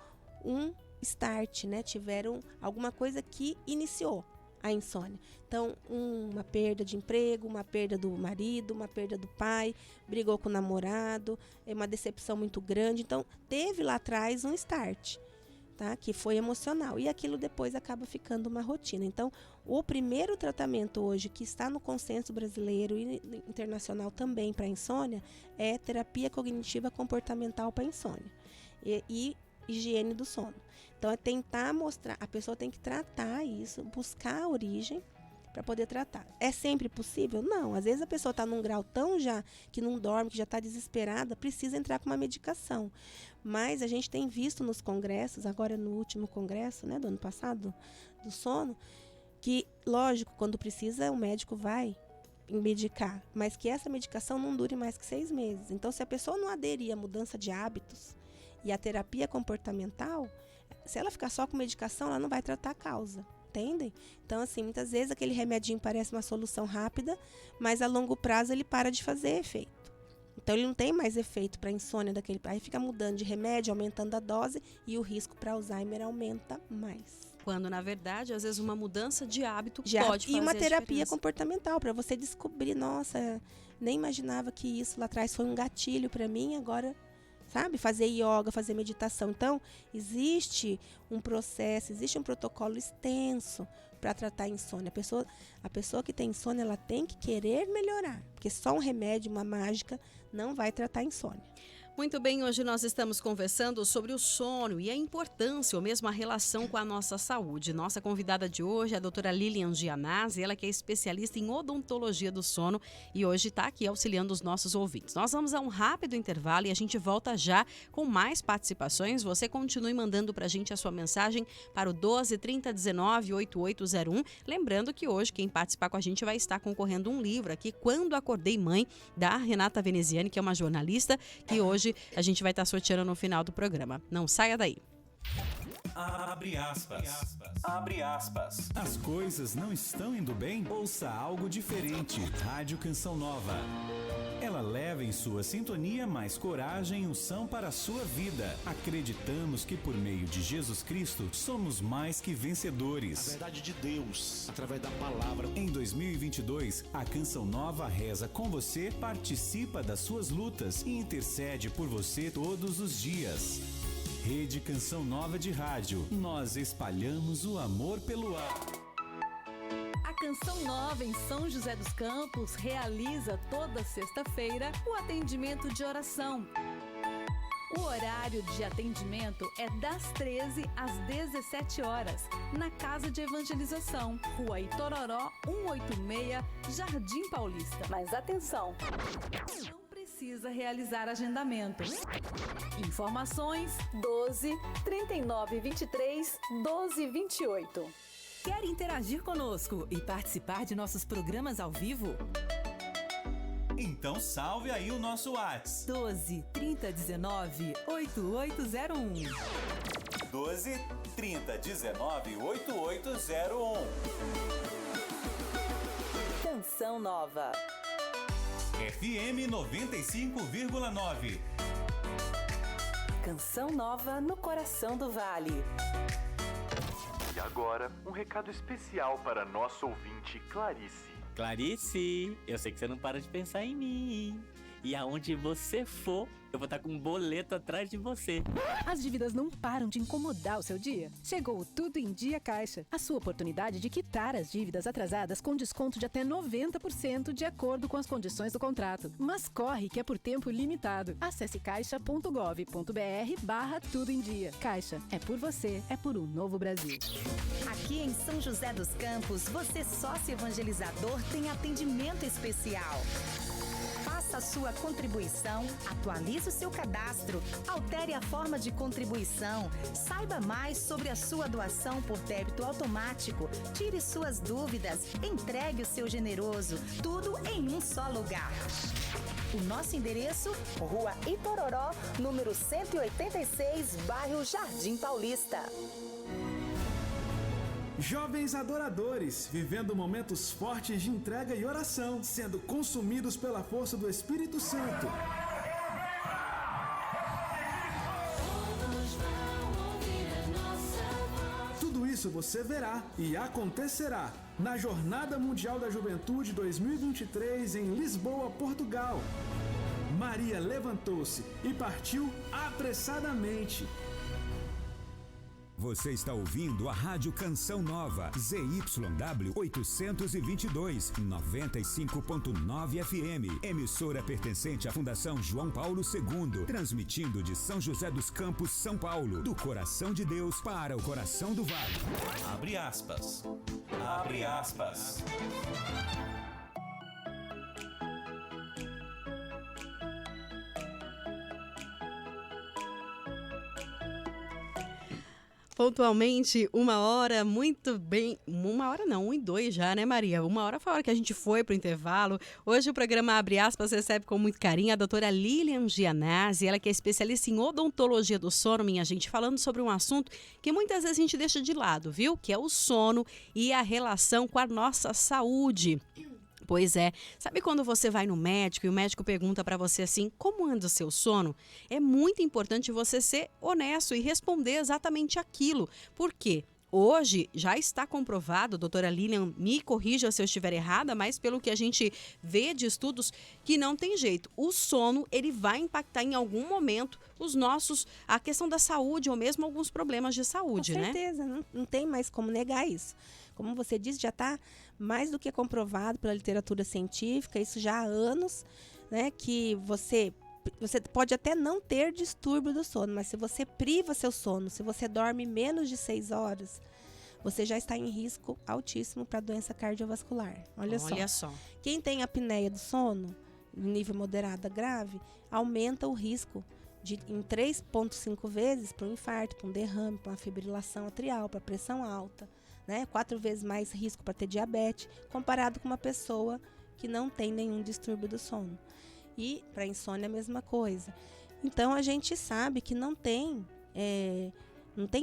um start, né? Tiveram alguma coisa que iniciou a insônia. Então, uma perda de emprego, uma perda do marido, uma perda do pai, brigou com o namorado, uma decepção muito grande. Então, teve lá atrás um start, tá? Que foi emocional. E aquilo depois acaba ficando uma rotina. Então, o primeiro tratamento hoje que está no consenso brasileiro e internacional também para insônia é terapia cognitiva comportamental para insônia. E higiene do sono. Então, é tentar mostrar, a pessoa tem que tratar isso, buscar a origem para poder tratar. É sempre possível? Não. Às vezes a pessoa está num grau tão já que não dorme, que já está desesperada, precisa entrar com uma medicação. Mas a gente tem visto nos congressos, agora no último congresso, né, do ano passado, do sono, que, lógico, quando precisa, o médico vai medicar, mas que essa medicação não dure mais que 6 meses. Então, se a pessoa não aderir à mudança de hábitos e a terapia comportamental, se ela ficar só com medicação, ela não vai tratar a causa, entendem? Então, assim, muitas vezes aquele remedinho parece uma solução rápida, mas a longo prazo ele para de fazer efeito. Então, ele não tem mais efeito para a insônia daquele... Aí fica mudando de remédio, aumentando a dose e o risco para Alzheimer aumenta mais. Quando, na verdade, às vezes uma mudança de hábito pode fazer e uma terapia diferença. comportamental, para você descobrir, nossa, nem imaginava que isso lá atrás foi um gatilho para mim, agora... Sabe? Fazer yoga, fazer meditação. Então, existe um processo, existe um protocolo extenso para tratar a insônia. A pessoa que tem insônia, ela tem que querer melhorar, porque só um remédio, uma mágica, não vai tratar a insônia. Muito bem, hoje nós estamos conversando sobre o sono e a importância ou mesmo a relação com a nossa saúde. Nossa convidada de hoje é a doutora Lilian Gianazzi, ela que é especialista em odontologia do sono e hoje está aqui auxiliando os nossos ouvintes. Nós vamos a um rápido intervalo e a gente volta já com mais participações. Você continue mandando para a gente a sua mensagem para o 12 30 19 8801. Lembrando que hoje quem participar com a gente vai estar concorrendo um livro aqui, Quando Acordei Mãe, da Renata Veneziani, que é uma jornalista, que hoje a gente vai estar sorteando no final do programa. Não saia daí. Abre aspas. Abre aspas. As coisas não estão indo bem? Ouça algo diferente. Rádio Canção Nova. Ela leva em sua sintonia mais coragem e unção para a sua vida. Acreditamos que por meio de Jesus Cristo somos mais que vencedores. A verdade de Deus, através da palavra. Em 2022, a Canção Nova reza com você, participa das suas lutas e intercede por você todos os dias. Rede Canção Nova de Rádio. Nós espalhamos o amor pelo ar. A Canção Nova em São José dos Campos realiza toda sexta-feira o atendimento de oração. O horário de atendimento é das 13 às 17 horas, na Casa de Evangelização, Rua Itororó 186, Jardim Paulista. Mas atenção! Não precisa realizar agendamento. Informações 12 39 23 12 28. Quer interagir conosco e participar de nossos programas ao vivo? Então salve aí o nosso WhatsApp. 12 30 19 8801. 12 30 19 8801. Canção Nova. FM 95,9. Canção Nova no coração do Vale. E agora, um recado especial para nosso ouvinte Clarice. Clarice, eu sei que você não para de pensar em mim. E aonde você for, eu vou estar com um boleto atrás de você. As dívidas não param de incomodar o seu dia? Chegou o Tudo em Dia Caixa. A sua oportunidade de quitar as dívidas atrasadas com desconto de até 90% de acordo com as condições do contrato. Mas corre que é por tempo limitado. Acesse caixa.gov.br/Tudo em Dia. Caixa, é por você, é por um novo Brasil. Aqui em São José dos Campos, você sócio evangelizador tem atendimento especial. Faça a sua contribuição, atualize o seu cadastro, altere a forma de contribuição, saiba mais sobre a sua doação por débito automático, tire suas dúvidas, entregue o seu generoso, tudo em um só lugar. O nosso endereço, Rua Itororó, número 186, bairro Jardim Paulista. Jovens adoradores, vivendo momentos fortes de entrega e oração, sendo consumidos pela força do Espírito Santo. Tudo isso você verá e acontecerá na Jornada Mundial da Juventude 2023 em Lisboa, Portugal. Maria levantou-se e partiu apressadamente. Você está ouvindo a Rádio Canção Nova, ZYW 822, 95.9 FM, emissora pertencente à Fundação João Paulo II, transmitindo de São José dos Campos, São Paulo, do coração de Deus para o coração do Vale. Abre aspas. Abre aspas. Pontualmente, 1h, muito bem. 1h não, 1h02 já, né, Maria? 1h foi a hora que a gente foi pro intervalo. Hoje o programa Abre Aspas recebe com muito carinho a doutora Lilian Gianazzi, ela que é especialista em odontologia do sono, minha gente, falando sobre um assunto que muitas vezes a gente deixa de lado, viu? Que é o sono e a relação com a nossa saúde. Pois é, sabe quando você vai no médico e o médico pergunta para você assim, como anda o seu sono? É muito importante você ser honesto e responder exatamente aquilo. Por quê? Hoje já está comprovado, doutora Lilian, me corrija se eu estiver errada, mas pelo que a gente vê de estudos, que não tem jeito. O sono, ele vai impactar em algum momento a questão da saúde ou mesmo alguns problemas de saúde, né? Com certeza, não tem mais como negar isso. Como você disse, já está mais do que comprovado pela literatura científica, isso já há anos, né, que você pode até não ter distúrbio do sono, mas se você priva seu sono, se você dorme menos de 6 horas, você já está em risco altíssimo para doença cardiovascular. Olha só. Quem tem apneia do sono, em nível moderado a grave, aumenta o risco em 3,5 vezes para um infarto, para um derrame, para uma fibrilação atrial, para pressão alta, né? 4 vezes mais risco para ter diabetes, comparado com uma pessoa que não tem nenhum distúrbio do sono. E para insônia a mesma coisa. Então a gente sabe que não tem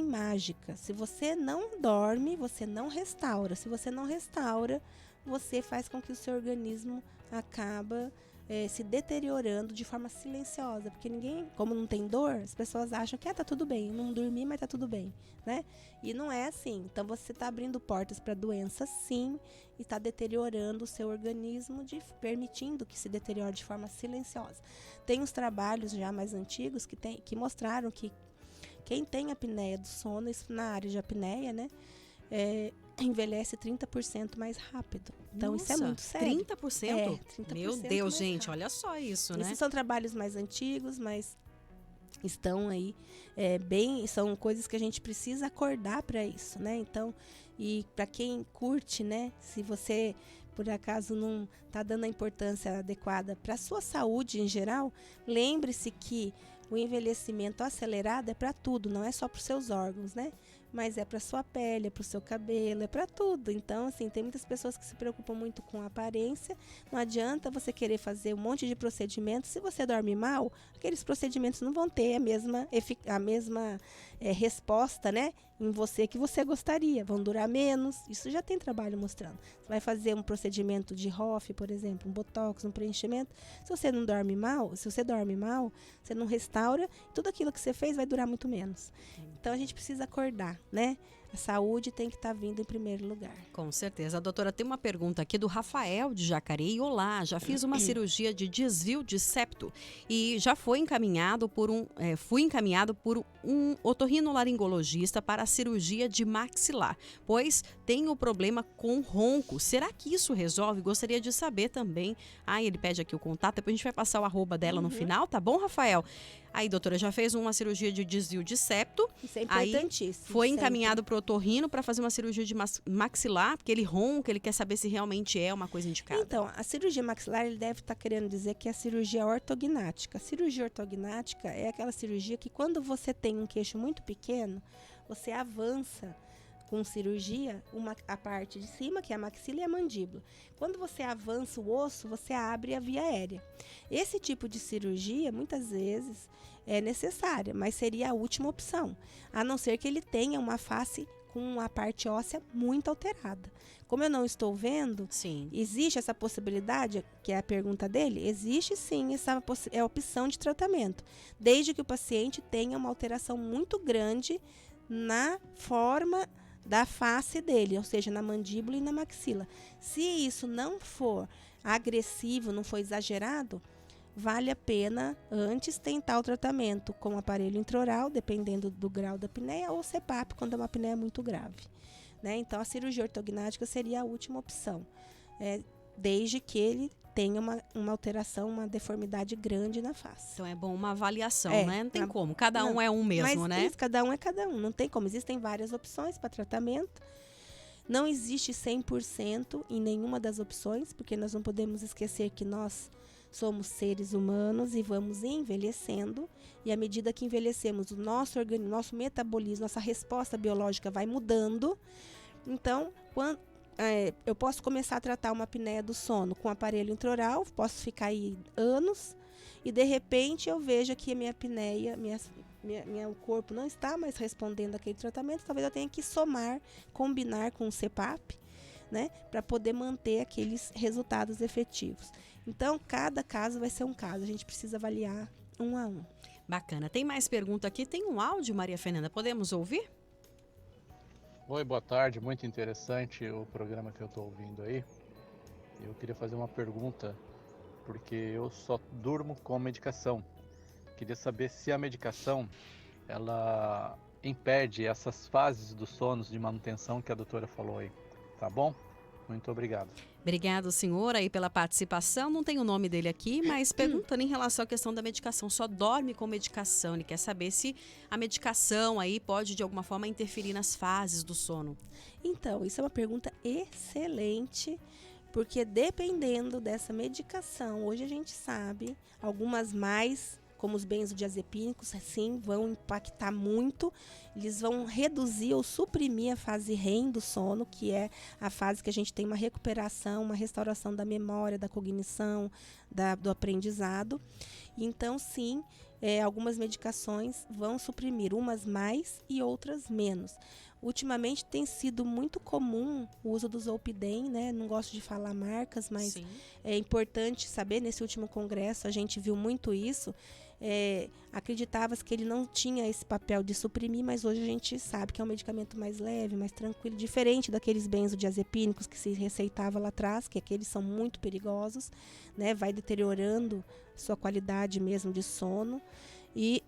mágica. Se você não dorme, você não restaura. Se você não restaura, você faz com que o seu organismo acaba se deteriorando de forma silenciosa, porque ninguém, como não tem dor, as pessoas acham que tá tudo bem, não dormi, mas tá tudo bem, né? E não é assim. Então você está abrindo portas para doença, sim, e está deteriorando o seu organismo, permitindo que se deteriore de forma silenciosa. Tem uns trabalhos já mais antigos que mostraram que Quem tem apneia do sono, isso na área de apneia, né? Envelhece 30% mais rápido. Então, Nossa, isso é muito sério. 30%? 30% Meu Deus, gente, rápido. olha só isso, né? Esses são trabalhos mais antigos, mas estão aí são coisas que a gente precisa acordar para isso, né? Então, e para quem curte, né? Se você por acaso não está dando a importância adequada para a sua saúde em geral, lembre-se que o envelhecimento acelerado é para tudo, não é só para os seus órgãos, né? Mas é para sua pele, é para o seu cabelo, é para tudo. Então, assim, tem muitas pessoas que se preocupam muito com a aparência. Não adianta você querer fazer um monte de procedimentos. Se você dorme mal, aqueles procedimentos não vão ter a mesma resposta, né, em você que você gostaria. Vão durar menos. Isso já tem trabalho mostrando. Você vai fazer um procedimento de ROF, por exemplo, um botox, um preenchimento. Se você não dorme mal, você não restaura, tudo aquilo que você fez vai durar muito menos. Então a gente precisa acordar, né? A saúde tem que estar vindo em primeiro lugar. Com certeza. Doutora, tem uma pergunta aqui do Rafael de Jacareí. Olá, já fiz uma cirurgia de desvio de septo e já fui encaminhado por um otorrinolaringologista para a cirurgia de maxilar, pois tenho problema com ronco. Será que isso resolve? Gostaria de saber também. Ele pede aqui o contato, depois a gente vai passar o arroba dela no final, tá bom, Rafael? Aí, doutora, já fez uma cirurgia de desvio de septo. Isso é importantíssimo. Aí foi encaminhado para o otorrino para fazer uma cirurgia de maxilar, porque ele ronca, ele quer saber se realmente é uma coisa indicada. Então, a cirurgia maxilar, ele deve estar querendo dizer que é a cirurgia ortognática. A cirurgia ortognática é aquela cirurgia que quando você tem um queixo muito pequeno, você avança com cirurgia a parte de cima, que é a maxila e a mandíbula. Quando você avança o osso, você abre a via aérea. Esse tipo de cirurgia, muitas vezes, é necessária, mas seria a última opção, a não ser que ele tenha uma face com a parte óssea muito alterada. Como eu não estou vendo, sim, existe essa possibilidade, que é a pergunta dele? Existe sim, essa é a opção de tratamento, desde que o paciente tenha uma alteração muito grande na forma da face dele, ou seja, na mandíbula e na maxila. Se isso não for agressivo, não for exagerado, vale a pena antes tentar o tratamento com aparelho intraoral, dependendo do grau da apneia, ou CPAP, quando é uma apneia muito grave, né? Então, a cirurgia ortognática seria a última opção, desde que ele tenha uma alteração, uma deformidade grande na face. Então é bom uma avaliação, né? Não tem como, cada um é um mesmo, mas né? Isso, cada um é cada um, não tem como. Existem várias opções para tratamento. Não existe 100% em nenhuma das opções, porque nós não podemos esquecer que nós somos seres humanos e vamos envelhecendo, e à medida que envelhecemos, o nosso organismo, nosso metabolismo, nossa resposta biológica vai mudando. Então, eu posso começar a tratar uma apneia do sono com aparelho intraoral, posso ficar aí anos, e de repente eu vejo que a minha apneia, o corpo não está mais respondendo àquele tratamento, talvez eu tenha que combinar com o CPAP, né, para poder manter aqueles resultados efetivos. Então, cada caso vai ser um caso, a gente precisa avaliar um a um. Bacana. Tem mais pergunta aqui? Tem um áudio, Maria Fernanda, podemos ouvir? Oi, boa tarde, muito interessante o programa que eu estou ouvindo aí. Eu queria fazer uma pergunta, porque eu só durmo com medicação. Queria saber se a medicação, ela impede essas fases dos sonos de manutenção que a doutora falou aí, tá bom? Muito obrigado. Obrigado, senhor, aí pela participação. Não tem o nome dele aqui, mas perguntando em relação à questão da medicação. Só dorme com medicação. Ele quer saber se a medicação aí pode, de alguma forma, interferir nas fases do sono. Então, isso é uma pergunta excelente, porque dependendo dessa medicação, hoje a gente sabe, algumas mais, como os benzodiazepínicos, sim, vão impactar muito. Eles vão reduzir ou suprimir a fase REM do sono, que é a fase que a gente tem uma recuperação, uma restauração da memória, da cognição, do aprendizado. Então, sim, algumas medicações vão suprimir, umas mais e outras menos. Ultimamente tem sido muito comum o uso do Zolpidem, né? Não gosto de falar marcas, mas sim, é importante saber. Nesse último congresso a gente viu muito isso. Acreditava-se que ele não tinha esse papel de suprimir, mas hoje a gente sabe que é um medicamento mais leve, mais tranquilo, diferente daqueles benzodiazepínicos que se receitava lá atrás, que aqueles são muito perigosos, né? Vai deteriorando sua qualidade mesmo de sono, e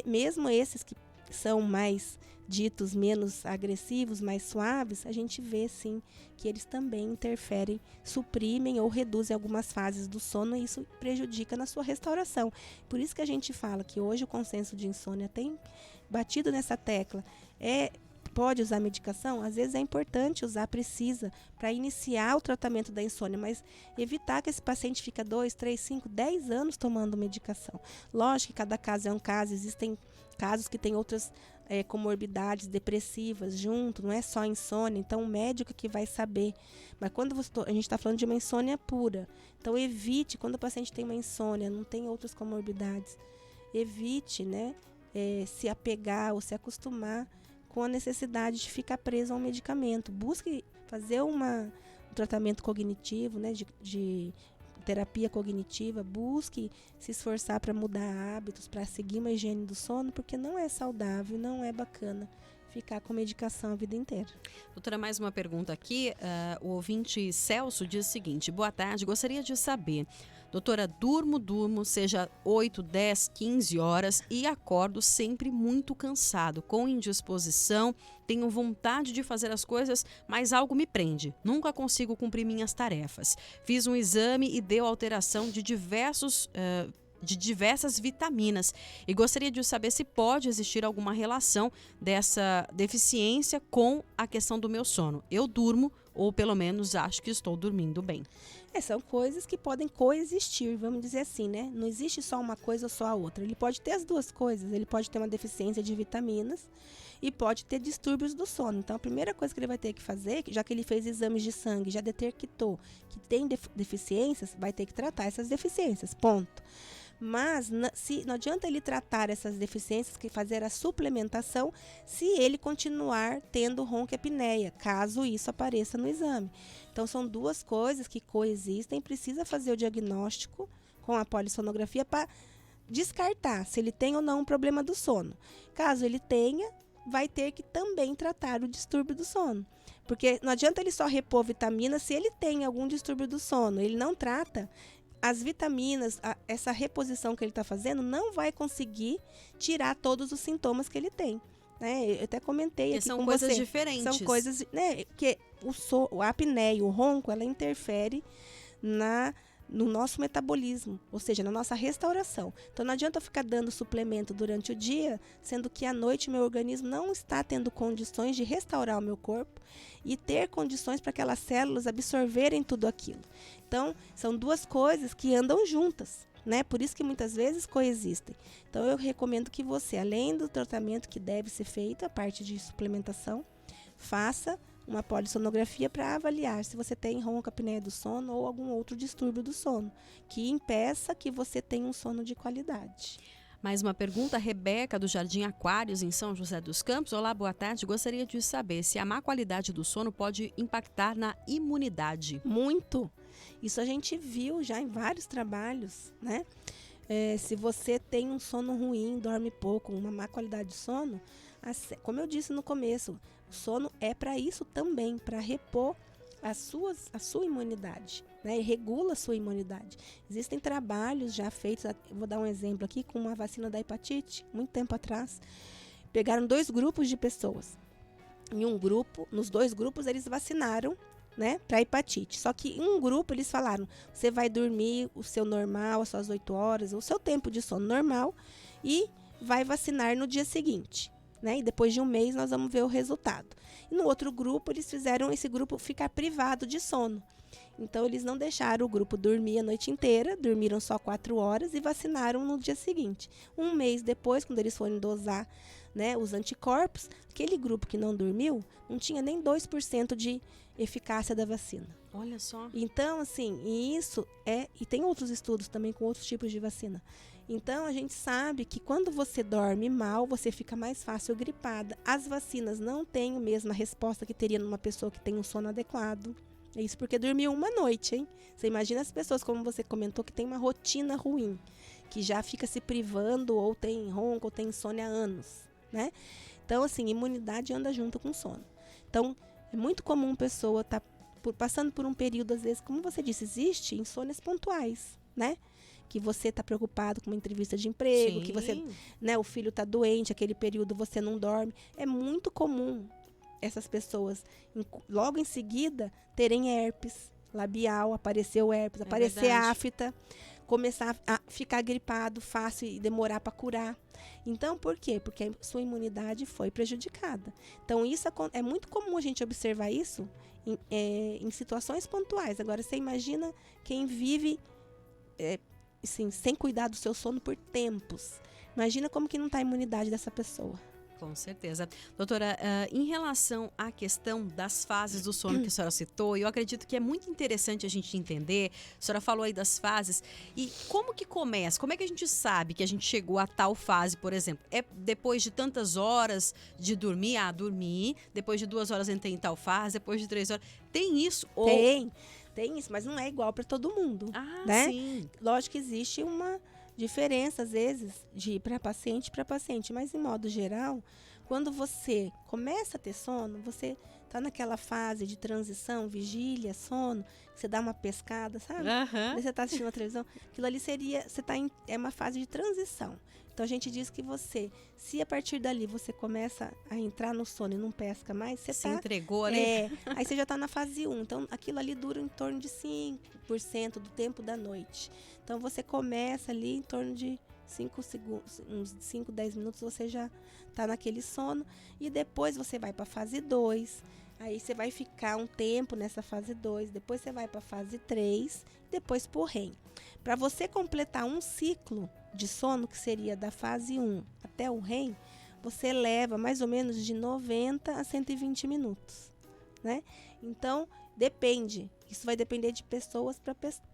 mesmo esses que são mais ditos menos agressivos, mais suaves, a gente vê sim que eles também interferem, suprimem ou reduzem algumas fases do sono e isso prejudica na sua restauração. Por isso que a gente fala que hoje o consenso de insônia tem batido nessa tecla. Pode usar medicação? Às vezes é importante usar, precisa, para iniciar o tratamento da insônia, mas evitar que esse paciente fique 2, 3, 5, 10 anos tomando medicação. Lógico que cada caso é um caso, existem casos que têm outras comorbidades depressivas junto, não é só insônia, então o médico que vai saber. Mas quando a gente está falando de uma insônia pura, então evite, quando o paciente tem uma insônia, não tem outras comorbidades, evite, né, se apegar ou se acostumar com a necessidade de ficar preso a um medicamento. Busque fazer um tratamento cognitivo, né, de terapia cognitiva, busque se esforçar para mudar hábitos, para seguir uma higiene do sono, porque não é saudável, não é bacana ficar com medicação a vida inteira. Doutora, mais uma pergunta aqui. O ouvinte Celso diz o seguinte: boa tarde, gostaria de saber, doutora, durmo, seja 8, 10, 15 horas e acordo sempre muito cansado, com indisposição, tenho vontade de fazer as coisas, mas algo me prende, nunca consigo cumprir minhas tarefas. Fiz um exame e deu alteração de diversas vitaminas e gostaria de saber se pode existir alguma relação dessa deficiência com a questão do meu sono. Eu durmo, ou pelo menos acho que estou dormindo bem. São coisas que podem coexistir, vamos dizer assim, né? Não existe só uma coisa ou só a outra. Ele pode ter as duas coisas. Ele pode ter uma deficiência de vitaminas e pode ter distúrbios do sono. Então, a primeira coisa que ele vai ter que fazer, já que ele fez exames de sangue, já detectou que tem deficiências, vai ter que tratar essas deficiências, ponto. Mas não adianta ele tratar essas deficiências, que fazer a suplementação, se ele continuar tendo ronquiapneia, caso isso apareça no exame. Então, são duas coisas que coexistem, precisa fazer o diagnóstico com a polissonografia para descartar se ele tem ou não um problema do sono. Caso ele tenha, vai ter que também tratar o distúrbio do sono. Porque não adianta ele só repor vitamina se ele tem algum distúrbio do sono. Ele não trata as vitaminas, essa reposição que ele está fazendo não vai conseguir tirar todos os sintomas que ele tem. Né? Eu até comentei aqui são com coisas você. diferentes. São coisas, né? Porque a apneia, o ronco, ela interfere no nosso metabolismo, ou seja, na nossa restauração. Então não adianta eu ficar dando suplemento durante o dia, sendo que à noite meu organismo não está tendo condições de restaurar o meu corpo e ter condições para aquelas células absorverem tudo aquilo. Então, são duas coisas que andam juntas, né? Por isso que muitas vezes coexistem. Então, eu recomendo que você, além do tratamento que deve ser feito, a parte de suplementação, faça uma polissonografia para avaliar se você tem ronca-apneia do sono ou algum outro distúrbio do sono, que impeça que você tenha um sono de qualidade. Mais uma pergunta, Rebeca, do Jardim Aquários, em São José dos Campos. Olá, boa tarde. Gostaria de saber se a má qualidade do sono pode impactar na imunidade. Muito. Isso a gente viu já em vários trabalhos, né? Se você tem um sono ruim, dorme pouco, uma má qualidade de sono, como eu disse no começo, o sono é para isso também, para repor a sua imunidade, né? E regula a sua imunidade. Existem trabalhos já feitos, vou dar um exemplo aqui, com uma vacina da hepatite, muito tempo atrás. Pegaram 2 grupos de pessoas. Nos 2 grupos eles vacinaram, né, para hepatite. Só que em um grupo eles falaram, você vai dormir o seu normal, as suas 8 horas, o seu tempo de sono normal e vai vacinar no dia seguinte. Né? E depois de um mês nós vamos ver o resultado. E no outro grupo, eles fizeram esse grupo ficar privado de sono. Então, eles não deixaram o grupo dormir a noite inteira, dormiram só 4 horas e vacinaram no dia seguinte. Um mês depois, quando eles forem dosar, né, os anticorpos, aquele grupo que não dormiu não tinha nem 2% de eficácia da vacina. Olha só. Então, assim, e tem outros estudos também com outros tipos de vacina. Então, a gente sabe que quando você dorme mal, você fica mais fácil gripada. As vacinas não têm a mesma resposta que teria numa pessoa que tem um sono adequado. É isso porque dormiu uma noite, hein? Você imagina as pessoas, como você comentou, que tem uma rotina ruim, que já fica se privando, ou tem ronco, ou tem insônia há anos, né? Então, assim, imunidade anda junto com sono. Então, é muito comum a pessoa estar passando por um período, às vezes, como você disse, existe insônias pontuais, né? que você está preocupado com uma entrevista de emprego, Sim. que você, né, o filho está doente, aquele período você não dorme. É muito comum essas pessoas, logo em seguida, terem herpes labial, aparecer o herpes, aparecer a afta, começar a ficar gripado fácil e demorar para curar. Então, por quê? Porque a sua imunidade foi prejudicada. Então, isso é muito comum a gente observar isso em situações pontuais. Agora, você imagina quem vive assim, sem cuidar do seu sono por tempos. Imagina como que não está a imunidade dessa pessoa. Com certeza. Doutora, em relação à questão das fases do sono que a senhora citou, eu acredito que é muito interessante a gente entender, a senhora falou aí das fases, e como que começa? Como é que a gente sabe que a gente chegou a tal fase, por exemplo? É depois de tantas horas de dormir? Dormir, depois de 2 horas entrei em tal fase, depois de 3 horas. Tem isso? Tem isso, mas não é igual para todo mundo. Né? Sim. Lógico que existe uma diferença, às vezes, de ir para paciente, mas, em modo geral, quando você começa a ter sono, você está naquela fase de transição, vigília, sono, você dá uma pescada, sabe? Você está assistindo a televisão, aquilo ali é uma fase de transição. Então, a gente diz que se a partir dali você começa a entrar no sono e não pesca mais, você se entregou ali. Aí você já está na fase 1. Então, aquilo ali dura em torno de 5% do tempo da noite. Então, você começa ali em torno de 5 segundos, uns 5, 10 minutos, você já está naquele sono. E depois você vai para a fase 2. Aí você vai ficar um tempo nessa fase 2. Depois você vai para a fase 3. Depois para o REM. Para você completar um ciclo de sono, que seria da fase 1 até o REM, você leva mais ou menos de 90 a 120 minutos, né? Então, depende. Isso vai depender de pessoas,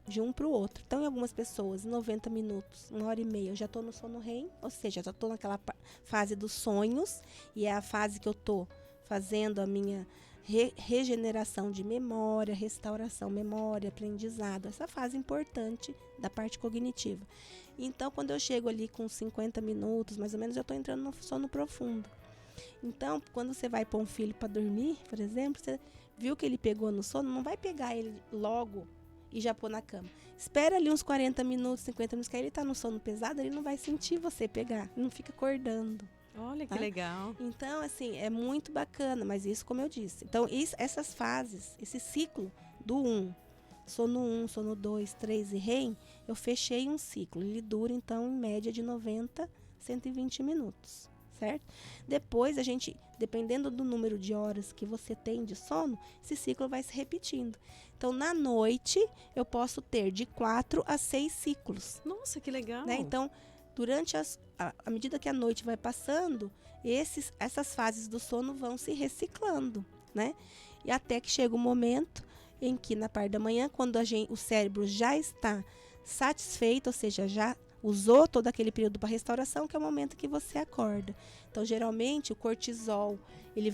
de um para o outro. Então, em algumas pessoas, 90 minutos, 1h30, eu já estou no sono REM, ou seja, já estou naquela fase dos sonhos, e é a fase que eu estou fazendo a minha regeneração de memória, restauração, memória, aprendizado, essa fase importante da parte cognitiva. Então, quando eu chego ali com 50 minutos, mais ou menos, eu estou entrando no sono profundo. Então, quando você vai pôr um filho para dormir, por exemplo, você viu que ele pegou no sono, não vai pegar ele logo e já pôr na cama. Espera ali uns 40 minutos, 50 minutos, que aí ele está no sono pesado, ele não vai sentir você pegar, não fica acordando. Olha que legal. Então, assim, é muito bacana, mas isso, como eu disse. Então, essas fases, esse ciclo do 1, sono 1, sono 2, 3 e REM, eu fechei um ciclo. Ele dura, então, em média de 90 a 120 minutos, certo? Depois, a gente, dependendo do número de horas que você tem de sono, esse ciclo vai se repetindo. Então, na noite, eu posso ter de 4 a 6 ciclos. Nossa, que legal. Né? Então, durante à medida que a noite vai passando, essas fases do sono vão se reciclando, né? E até que chega o momento em que, na parte da manhã, quando o cérebro já está satisfeito, ou seja, já usou todo aquele período para restauração, que é o momento que você acorda. Então, geralmente, o cortisol, ele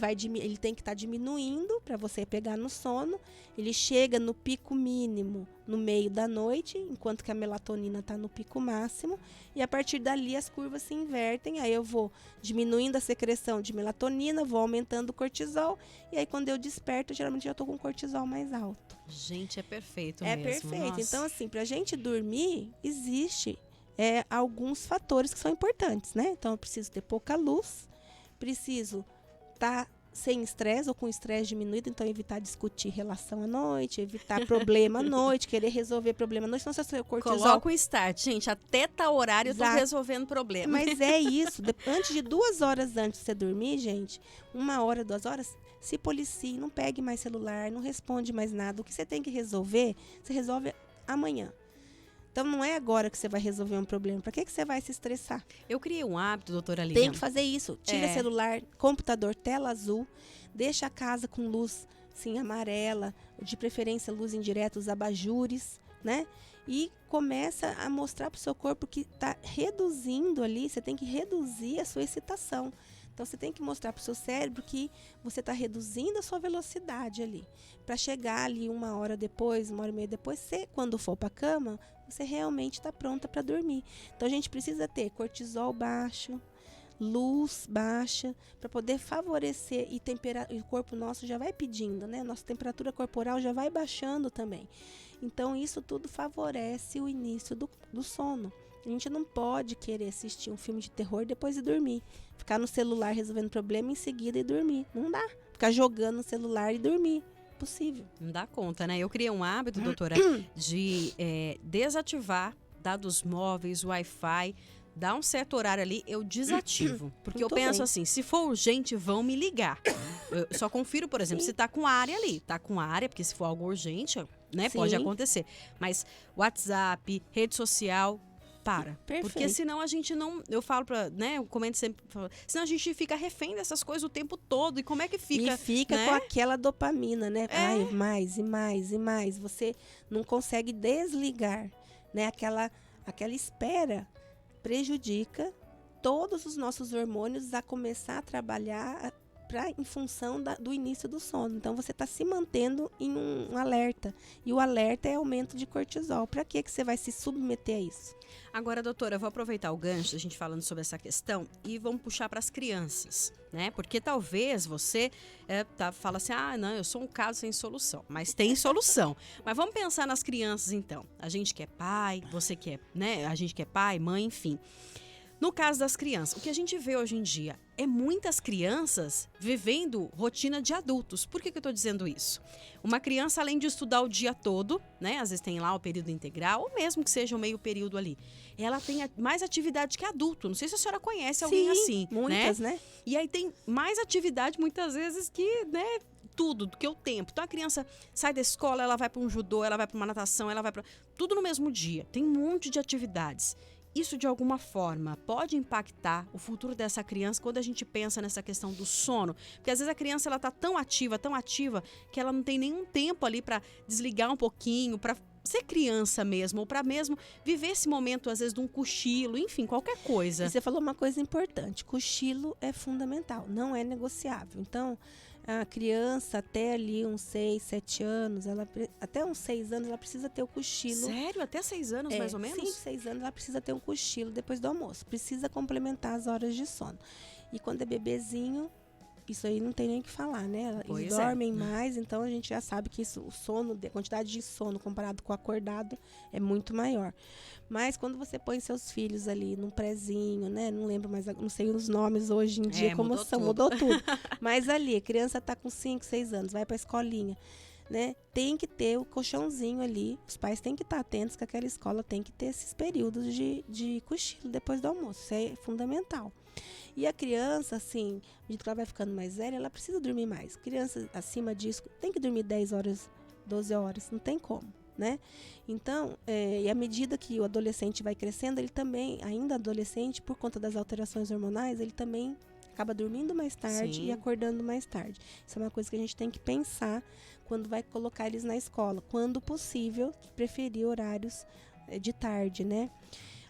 tem que estar diminuindo para você pegar no sono. Ele chega no pico mínimo no meio da noite, enquanto que a melatonina está no pico máximo. E a partir dali as curvas se invertem. Aí eu vou diminuindo a secreção de melatonina, vou aumentando o cortisol. E aí quando eu desperto, geralmente já estou com o cortisol mais alto. Gente, é perfeito mesmo. É perfeito. Nossa. Então, assim, para a gente dormir, existe alguns fatores que são importantes, né? Então, eu preciso ter pouca luz, preciso estar sem estresse ou com estresse diminuído, então evitar discutir relação à noite, evitar problema à noite, querer resolver problema à noite, senão se o seu cortisol... Coloca o start, gente, até tal horário eu tô resolvendo problema. Mas é isso, antes de 2 horas antes de você dormir, gente, 1 hora, 2 horas, se policie, não pegue mais celular, não responde mais nada, o que você tem que resolver, você resolve amanhã. Então, não é agora que você vai resolver um problema. Para que você vai se estressar? Eu criei um hábito, doutora Lilian. Tem que fazer isso. Tira celular, computador, tela azul. Deixa a casa com luz, assim, amarela. De preferência, luz indireta, os abajures, né? E começa a mostrar para o seu corpo que está reduzindo ali. Você tem que reduzir a sua excitação. Então, você tem que mostrar para o seu cérebro que você está reduzindo a sua velocidade ali. Para chegar ali 1 hora depois, 1h30 depois, você, quando for para a cama, você realmente está pronta para dormir. Então, a gente precisa ter cortisol baixo, luz baixa, para poder favorecer e o corpo nosso já vai pedindo, né? Nossa temperatura corporal já vai baixando também. Então, isso tudo favorece o início do sono. A gente não pode querer assistir um filme de terror e depois ir dormir. Ficar no celular resolvendo problema em seguida e dormir. Não dá. Ficar jogando no celular e dormir. Possível. Não dá conta, né? Eu criei um hábito, doutora, de desativar dados móveis, Wi-Fi. Dá um certo horário ali, eu desativo. Porque eu penso assim, se for urgente, vão me ligar. Eu só confiro, por exemplo, se tá com área ali. Tá com área, porque se for algo urgente, né, pode acontecer. Mas WhatsApp, rede social, para. Perfeito. Porque senão a gente não... Eu falo pra... né, eu comento sempre... Senão a gente fica refém dessas coisas o tempo todo. E como é que fica? E fica, né, com aquela dopamina, né? Ai, mais e mais e mais. Você não consegue desligar, né? Aquela espera prejudica todos os nossos hormônios a começar a trabalhar em função do início do sono. Então, você está se mantendo em um alerta. E o alerta é aumento de cortisol. Para que você vai se submeter a isso? Agora, doutora, eu vou aproveitar o gancho, a gente falando sobre essa questão, e vamos puxar para as crianças, né? Porque talvez você fala assim, não, eu sou um caso sem solução. Mas tem solução. Mas vamos pensar nas crianças, então. A gente que é pai, você que é, né? A gente que é pai, mãe, enfim. No caso das crianças, o que a gente vê hoje em dia é muitas crianças vivendo rotina de adultos. Por que eu estou dizendo isso? Uma criança, além de estudar o dia todo, né? Às vezes tem lá o período integral, ou mesmo que seja o meio período ali. Ela tem mais atividade que adulto. Não sei se a senhora conhece alguém assim. Muitas, né? E aí tem mais atividade, muitas vezes, que, né? Tudo, do que o tempo. Então a criança sai da escola, ela vai para um judô, ela vai para uma natação, ela vai para... Tudo no mesmo dia. Tem um monte de atividades. Isso, de alguma forma, pode impactar o futuro dessa criança quando a gente pensa nessa questão do sono? Porque, às vezes, a criança está tão ativa, que ela não tem nenhum tempo ali para desligar um pouquinho, para ser criança mesmo, ou para mesmo viver esse momento, às vezes, de um cochilo, enfim, qualquer coisa. E você falou uma coisa importante. Cochilo é fundamental, não é negociável. Então, a criança até ali uns 6, 7 anos, até uns 6 anos, ela precisa ter o cochilo. Sério? Até 6 anos, mais ou menos? 5, 6 anos, ela precisa ter um cochilo depois do almoço. Precisa complementar as horas de sono. E quando é bebezinho, isso aí não tem nem o que falar, né? Eles dormem mais, então a gente já sabe que isso, o sono, a quantidade de sono comparado com o acordado é muito maior. Mas quando você põe seus filhos ali num prézinho, né? Não lembro mais, não sei os nomes hoje em dia como são, mudou tudo. Mas ali, a criança tá com 5, 6 anos, vai pra escolinha, né? Tem que ter o colchãozinho ali, os pais têm que estar atentos que aquela escola tem que ter esses períodos de cochilo depois do almoço, isso é fundamental. E a criança, assim, à medida que ela vai ficando mais velha, ela precisa dormir mais. Criança acima disso tem que dormir 10 horas, 12 horas, não tem como, né? Então, e à medida que o adolescente vai crescendo, ele também, ainda adolescente, por conta das alterações hormonais, ele também acaba dormindo mais tarde e acordando mais tarde. Isso é uma coisa que a gente tem que pensar quando vai colocar eles na escola. Quando possível, preferir horários de tarde, né?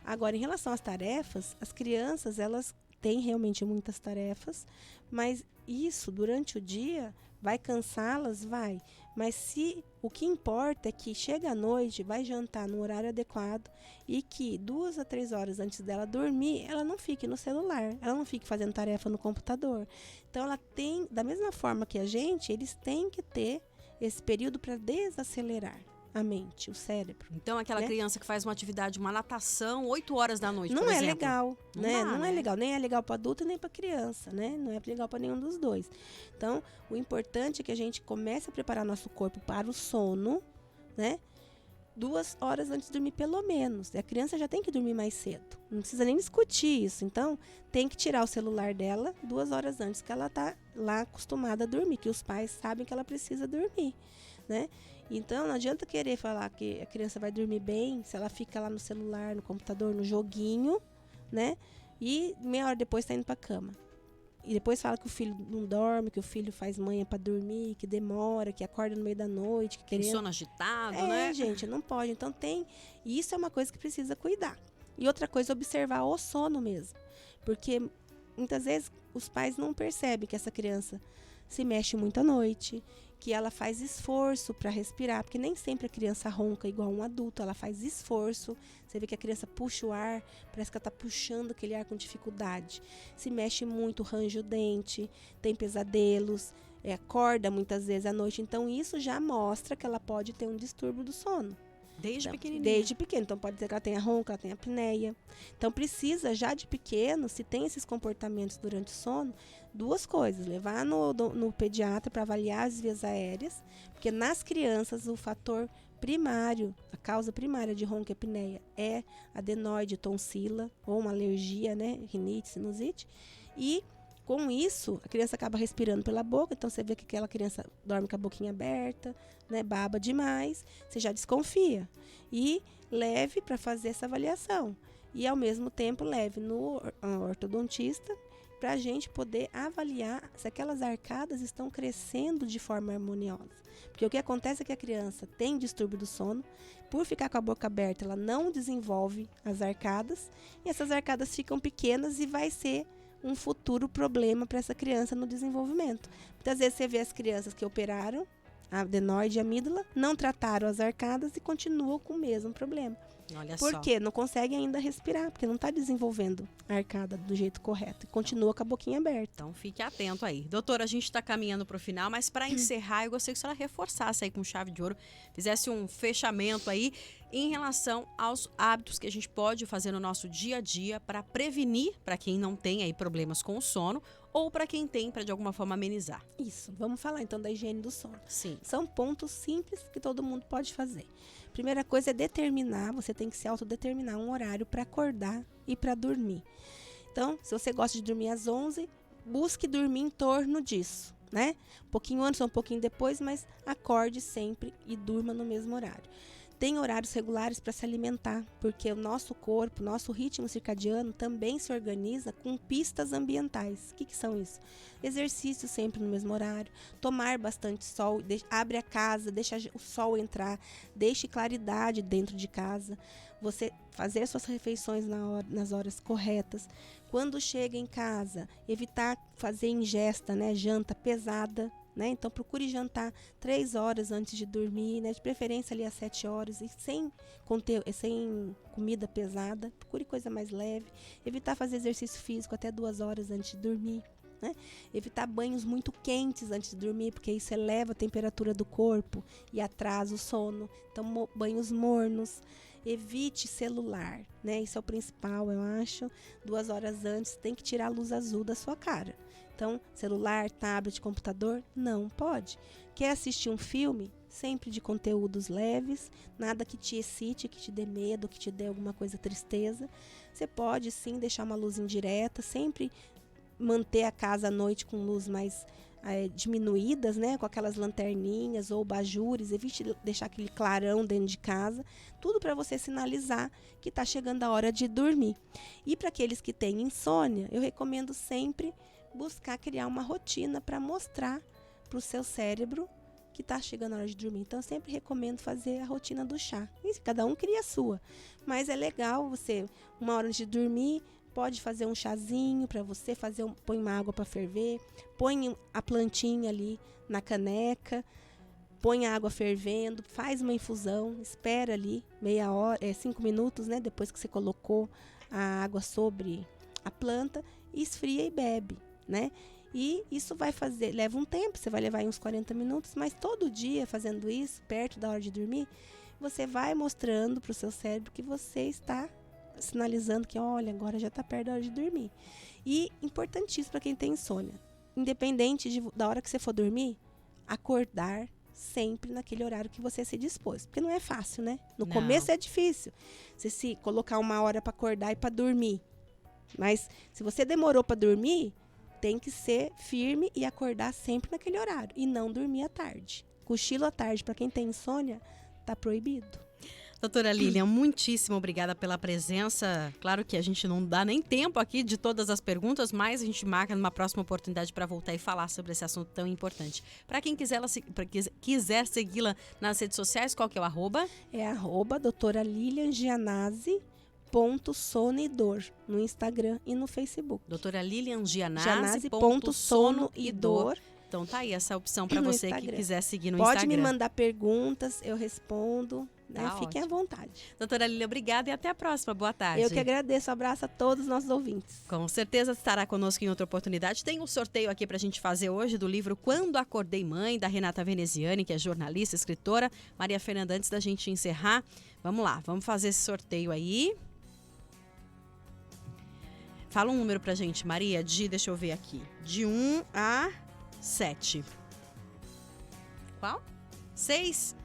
Agora, em relação às tarefas, as crianças, elas têm realmente muitas tarefas, mas isso, durante o dia, vai cansá-las? Vai. Mas o que importa é que chega à noite, vai jantar no horário adequado e que 2 a 3 horas antes dela dormir, ela não fique no celular, ela não fique fazendo tarefa no computador. Então, ela tem, da mesma forma que a gente, eles têm que ter esse período para desacelerar a mente, o cérebro. Então, aquela criança que faz uma atividade, uma natação, 8 horas da noite, não por é exemplo. Legal, né? Não é legal, nem é legal para adulto e nem para criança, né? Não é legal para nenhum dos dois. Então, o importante é que a gente comece a preparar nosso corpo para o sono, né? 2 horas antes de dormir, pelo menos. E a criança já tem que dormir mais cedo. Não precisa nem discutir isso. Então, tem que tirar o celular dela 2 horas antes que ela tá lá acostumada a dormir, que os pais sabem que ela precisa dormir, né? Então, não adianta querer falar que a criança vai dormir bem se ela fica lá no celular, no computador, no joguinho, né? E meia hora depois tá indo pra cama. E depois fala que o filho não dorme, que o filho faz manha pra dormir, que demora, que acorda no meio da noite, que querendo... Sono agitado, né? Gente, não pode. Então tem... E isso é uma coisa que precisa cuidar. E outra coisa, observar o sono mesmo. Porque muitas vezes os pais não percebem que essa criança se mexe muito à noite, que ela faz esforço para respirar, porque nem sempre a criança ronca igual um adulto, ela faz esforço. Você vê que a criança puxa o ar, parece que ela está puxando aquele ar com dificuldade. Se mexe muito, range o dente, tem pesadelos. acorda muitas vezes à noite. Então, isso já mostra que ela pode ter um distúrbio do sono. Desde pequenininha. Desde pequeno. Então, pode ser que ela tenha ronco, ela tenha apneia. Então, precisa já de pequeno, se tem esses comportamentos durante o sono, 2 coisas. Levar no pediatra para avaliar as vias aéreas, porque nas crianças o fator primário, a causa primária de ronco e apneia é adenoide, tonsila, ou uma alergia, né? Rinite, sinusite. E com isso, a criança acaba respirando pela boca, então você vê que aquela criança dorme com a boquinha aberta, né, baba demais, você já desconfia. E leve para fazer essa avaliação. E, ao mesmo tempo, leve no ortodontista para a gente poder avaliar se aquelas arcadas estão crescendo de forma harmoniosa. Porque o que acontece é que a criança tem distúrbio do sono, por ficar com a boca aberta, ela não desenvolve as arcadas, e essas arcadas ficam pequenas e vai ser um futuro problema para essa criança no desenvolvimento. Muitas vezes você vê as crianças que operaram a adenoide e a amígdala, não trataram as arcadas e continuam com o mesmo problema. Olha Por só. quê? Não conseguem ainda respirar, porque não está desenvolvendo a arcada do jeito correto. E continua com a boquinha aberta. Então, fique atento aí. Doutora, a gente está caminhando para o final, mas para encerrar, eu gostaria que a senhora reforçasse aí com chave de ouro, fizesse um fechamento aí em relação aos hábitos que a gente pode fazer no nosso dia a dia para prevenir, para quem não tem aí problemas com o sono, ou para quem tem, para de alguma forma amenizar. Isso. Vamos falar então da higiene do sono. Sim. São pontos simples que todo mundo pode fazer. Primeira coisa é determinar, você tem que se autodeterminar um horário para acordar e para dormir. Então, se você gosta de dormir às 11, busque dormir em torno disso, né? Um pouquinho antes ou um pouquinho depois, mas acorde sempre e durma no mesmo horário. Tem horários regulares para se alimentar, porque o nosso corpo, nosso ritmo circadiano também se organiza com pistas ambientais. O que são isso? Exercício sempre no mesmo horário, tomar bastante sol, abre a casa, deixa o sol entrar, deixe claridade dentro de casa, você fazer suas refeições nas horas corretas. Quando chega em casa, evitar fazer ingesta, né, janta pesada, né? Então procure jantar 3 horas antes de dormir, né? De preferência ali às 7 horas e sem comida pesada. Procure coisa mais leve. Evitar fazer exercício físico até 2 horas antes de dormir, né? Evitar banhos muito quentes antes de dormir, porque isso eleva a temperatura do corpo e atrasa o sono. Então banhos mornos. Evite celular, né? Isso é o principal, eu acho. 2 horas antes tem que tirar a luz azul da sua cara. Então, celular, tablet, computador, não pode. Quer assistir um filme? Sempre de conteúdos leves, nada que te excite, que te dê medo, que te dê alguma coisa tristeza. Você pode sim deixar uma luz indireta, sempre manter a casa à noite com luz mais diminuídas, né, com aquelas lanterninhas ou abajures, evite deixar aquele clarão dentro de casa, tudo para você sinalizar que está chegando a hora de dormir. E para aqueles que têm insônia, eu recomendo sempre buscar criar uma rotina para mostrar para o seu cérebro que está chegando a hora de dormir. Então, eu sempre recomendo fazer a rotina do chá. E cada um cria a sua, mas é legal você, uma hora de dormir, pode fazer um chazinho para você, põe uma água para ferver, põe a plantinha ali na caneca, põe a água fervendo, faz uma infusão, espera ali meia hora, 5 minutos, né, depois que você colocou a água sobre a planta, esfria e bebe, né? E isso leva um tempo, você vai levar aí uns 40 minutos, mas todo dia fazendo isso, perto da hora de dormir, você vai mostrando para o seu cérebro que você está sinalizando que, olha, agora já está perto da hora de dormir. E importantíssimo para quem tem insônia, independente da hora que você for dormir, acordar sempre naquele horário que você se dispôs, porque não é fácil, né? No começo é difícil você se colocar uma hora para acordar e para dormir, mas se você demorou para dormir, tem que ser firme e acordar sempre naquele horário e não dormir à tarde. Cochilo à tarde para quem tem insônia tá proibido. Doutora Lilian, muitíssimo obrigada pela presença. Claro que a gente não dá nem tempo aqui de todas as perguntas, mas a gente marca numa próxima oportunidade para voltar e falar sobre esse assunto tão importante. Para quem quiser segui-la nas redes sociais, qual que é o arroba? É arroba doutora Lilian Gianazzi .sono e dor no Instagram e no Facebook. Doutora Lilian Gianazzi.sono e dor Então tá aí essa opção para No você que Instagram. quiser seguir no Pode Instagram. me mandar perguntas, eu respondo. Né? Tá Fiquem à vontade. Doutora Lília, obrigada e até a próxima. Boa tarde. Eu que agradeço. Abraço a todos os nossos ouvintes. Com certeza estará conosco em outra oportunidade. Tem um sorteio aqui pra gente fazer hoje do livro Quando Acordei Mãe, da Renata Veneziani, que é jornalista, escritora. Maria Fernanda, antes da gente encerrar, vamos lá, vamos fazer esse sorteio aí. Fala um número pra gente, Maria, deixa eu ver aqui, de 1 a 7. Qual? 6.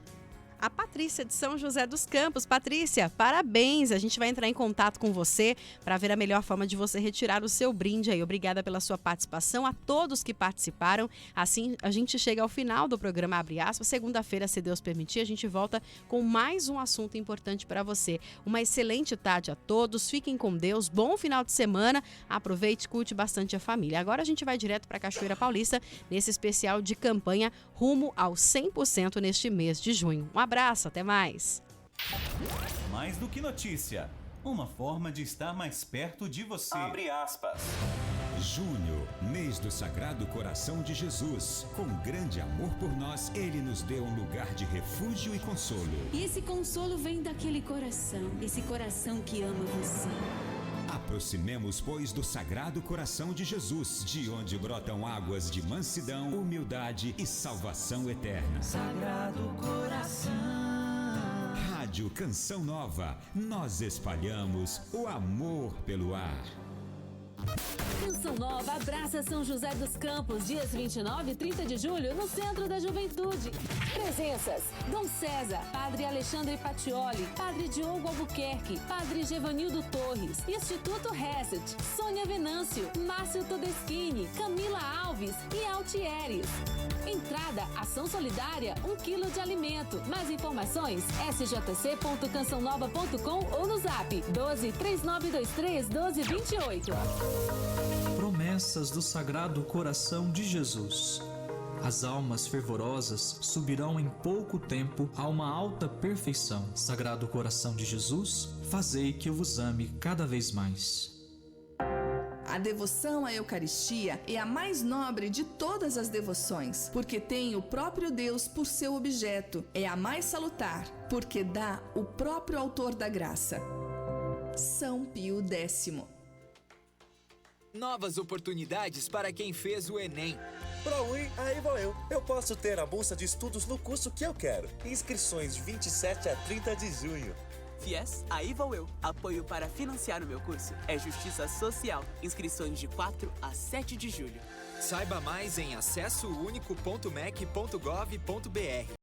A Patrícia de São José dos Campos. Patrícia, parabéns! A gente vai entrar em contato com você para ver a melhor forma de você retirar o seu brinde aí. Obrigada pela sua participação, a todos que participaram. Assim, a gente chega ao final do programa Abre Aspas. Segunda-feira, se Deus permitir, a gente volta com mais um assunto importante para você. Uma excelente tarde a todos, fiquem com Deus, bom final de semana, aproveite e curte bastante a família. Agora a gente vai direto para Cachoeira Paulista, nesse especial de campanha rumo ao 100% neste mês de junho. Um abraço, até mais. Mais do que notícia, uma forma de estar mais perto de você. Abre aspas. Junho, mês do Sagrado Coração de Jesus. Com grande amor por nós, ele nos deu um lugar de refúgio e consolo. E esse consolo vem daquele coração, esse coração que ama você. Aproximemos, pois, do Sagrado Coração de Jesus, de onde brotam águas de mansidão, humildade e salvação eterna. Sagrado Coração. Rádio Canção Nova, nós espalhamos o amor pelo ar. Canção Nova abraça São José dos Campos, dias 29 e 30 de julho, no Centro da Juventude. Presenças: Dom César, Padre Alexandre Patioli, Padre Diogo Albuquerque, Padre Gevanildo Torres, Instituto Reset, Sônia Venâncio, Márcio Todeschini, Camila Alves e Altieres. Entrada, ação solidária, 1 quilo de alimento. Mais informações, sjc.cançãonova.com ou no zap 12 3923 1228. Promessas do Sagrado Coração de Jesus. As almas fervorosas subirão em pouco tempo a uma alta perfeição. Sagrado Coração de Jesus, fazei que eu vos ame cada vez mais. A devoção à Eucaristia é a mais nobre de todas as devoções, porque tem o próprio Deus por seu objeto. É a mais salutar, porque dá o próprio autor da graça. São Pio X. Novas oportunidades para quem fez o Enem. ProUni, aí vou eu. Eu posso ter a bolsa de estudos no curso que eu quero. Inscrições de 27 a 30 de junho. Fies, aí vou eu. Apoio para financiar o meu curso. É Justiça Social. Inscrições de 4 a 7 de julho. Saiba mais em acessounico.mec.gov.br.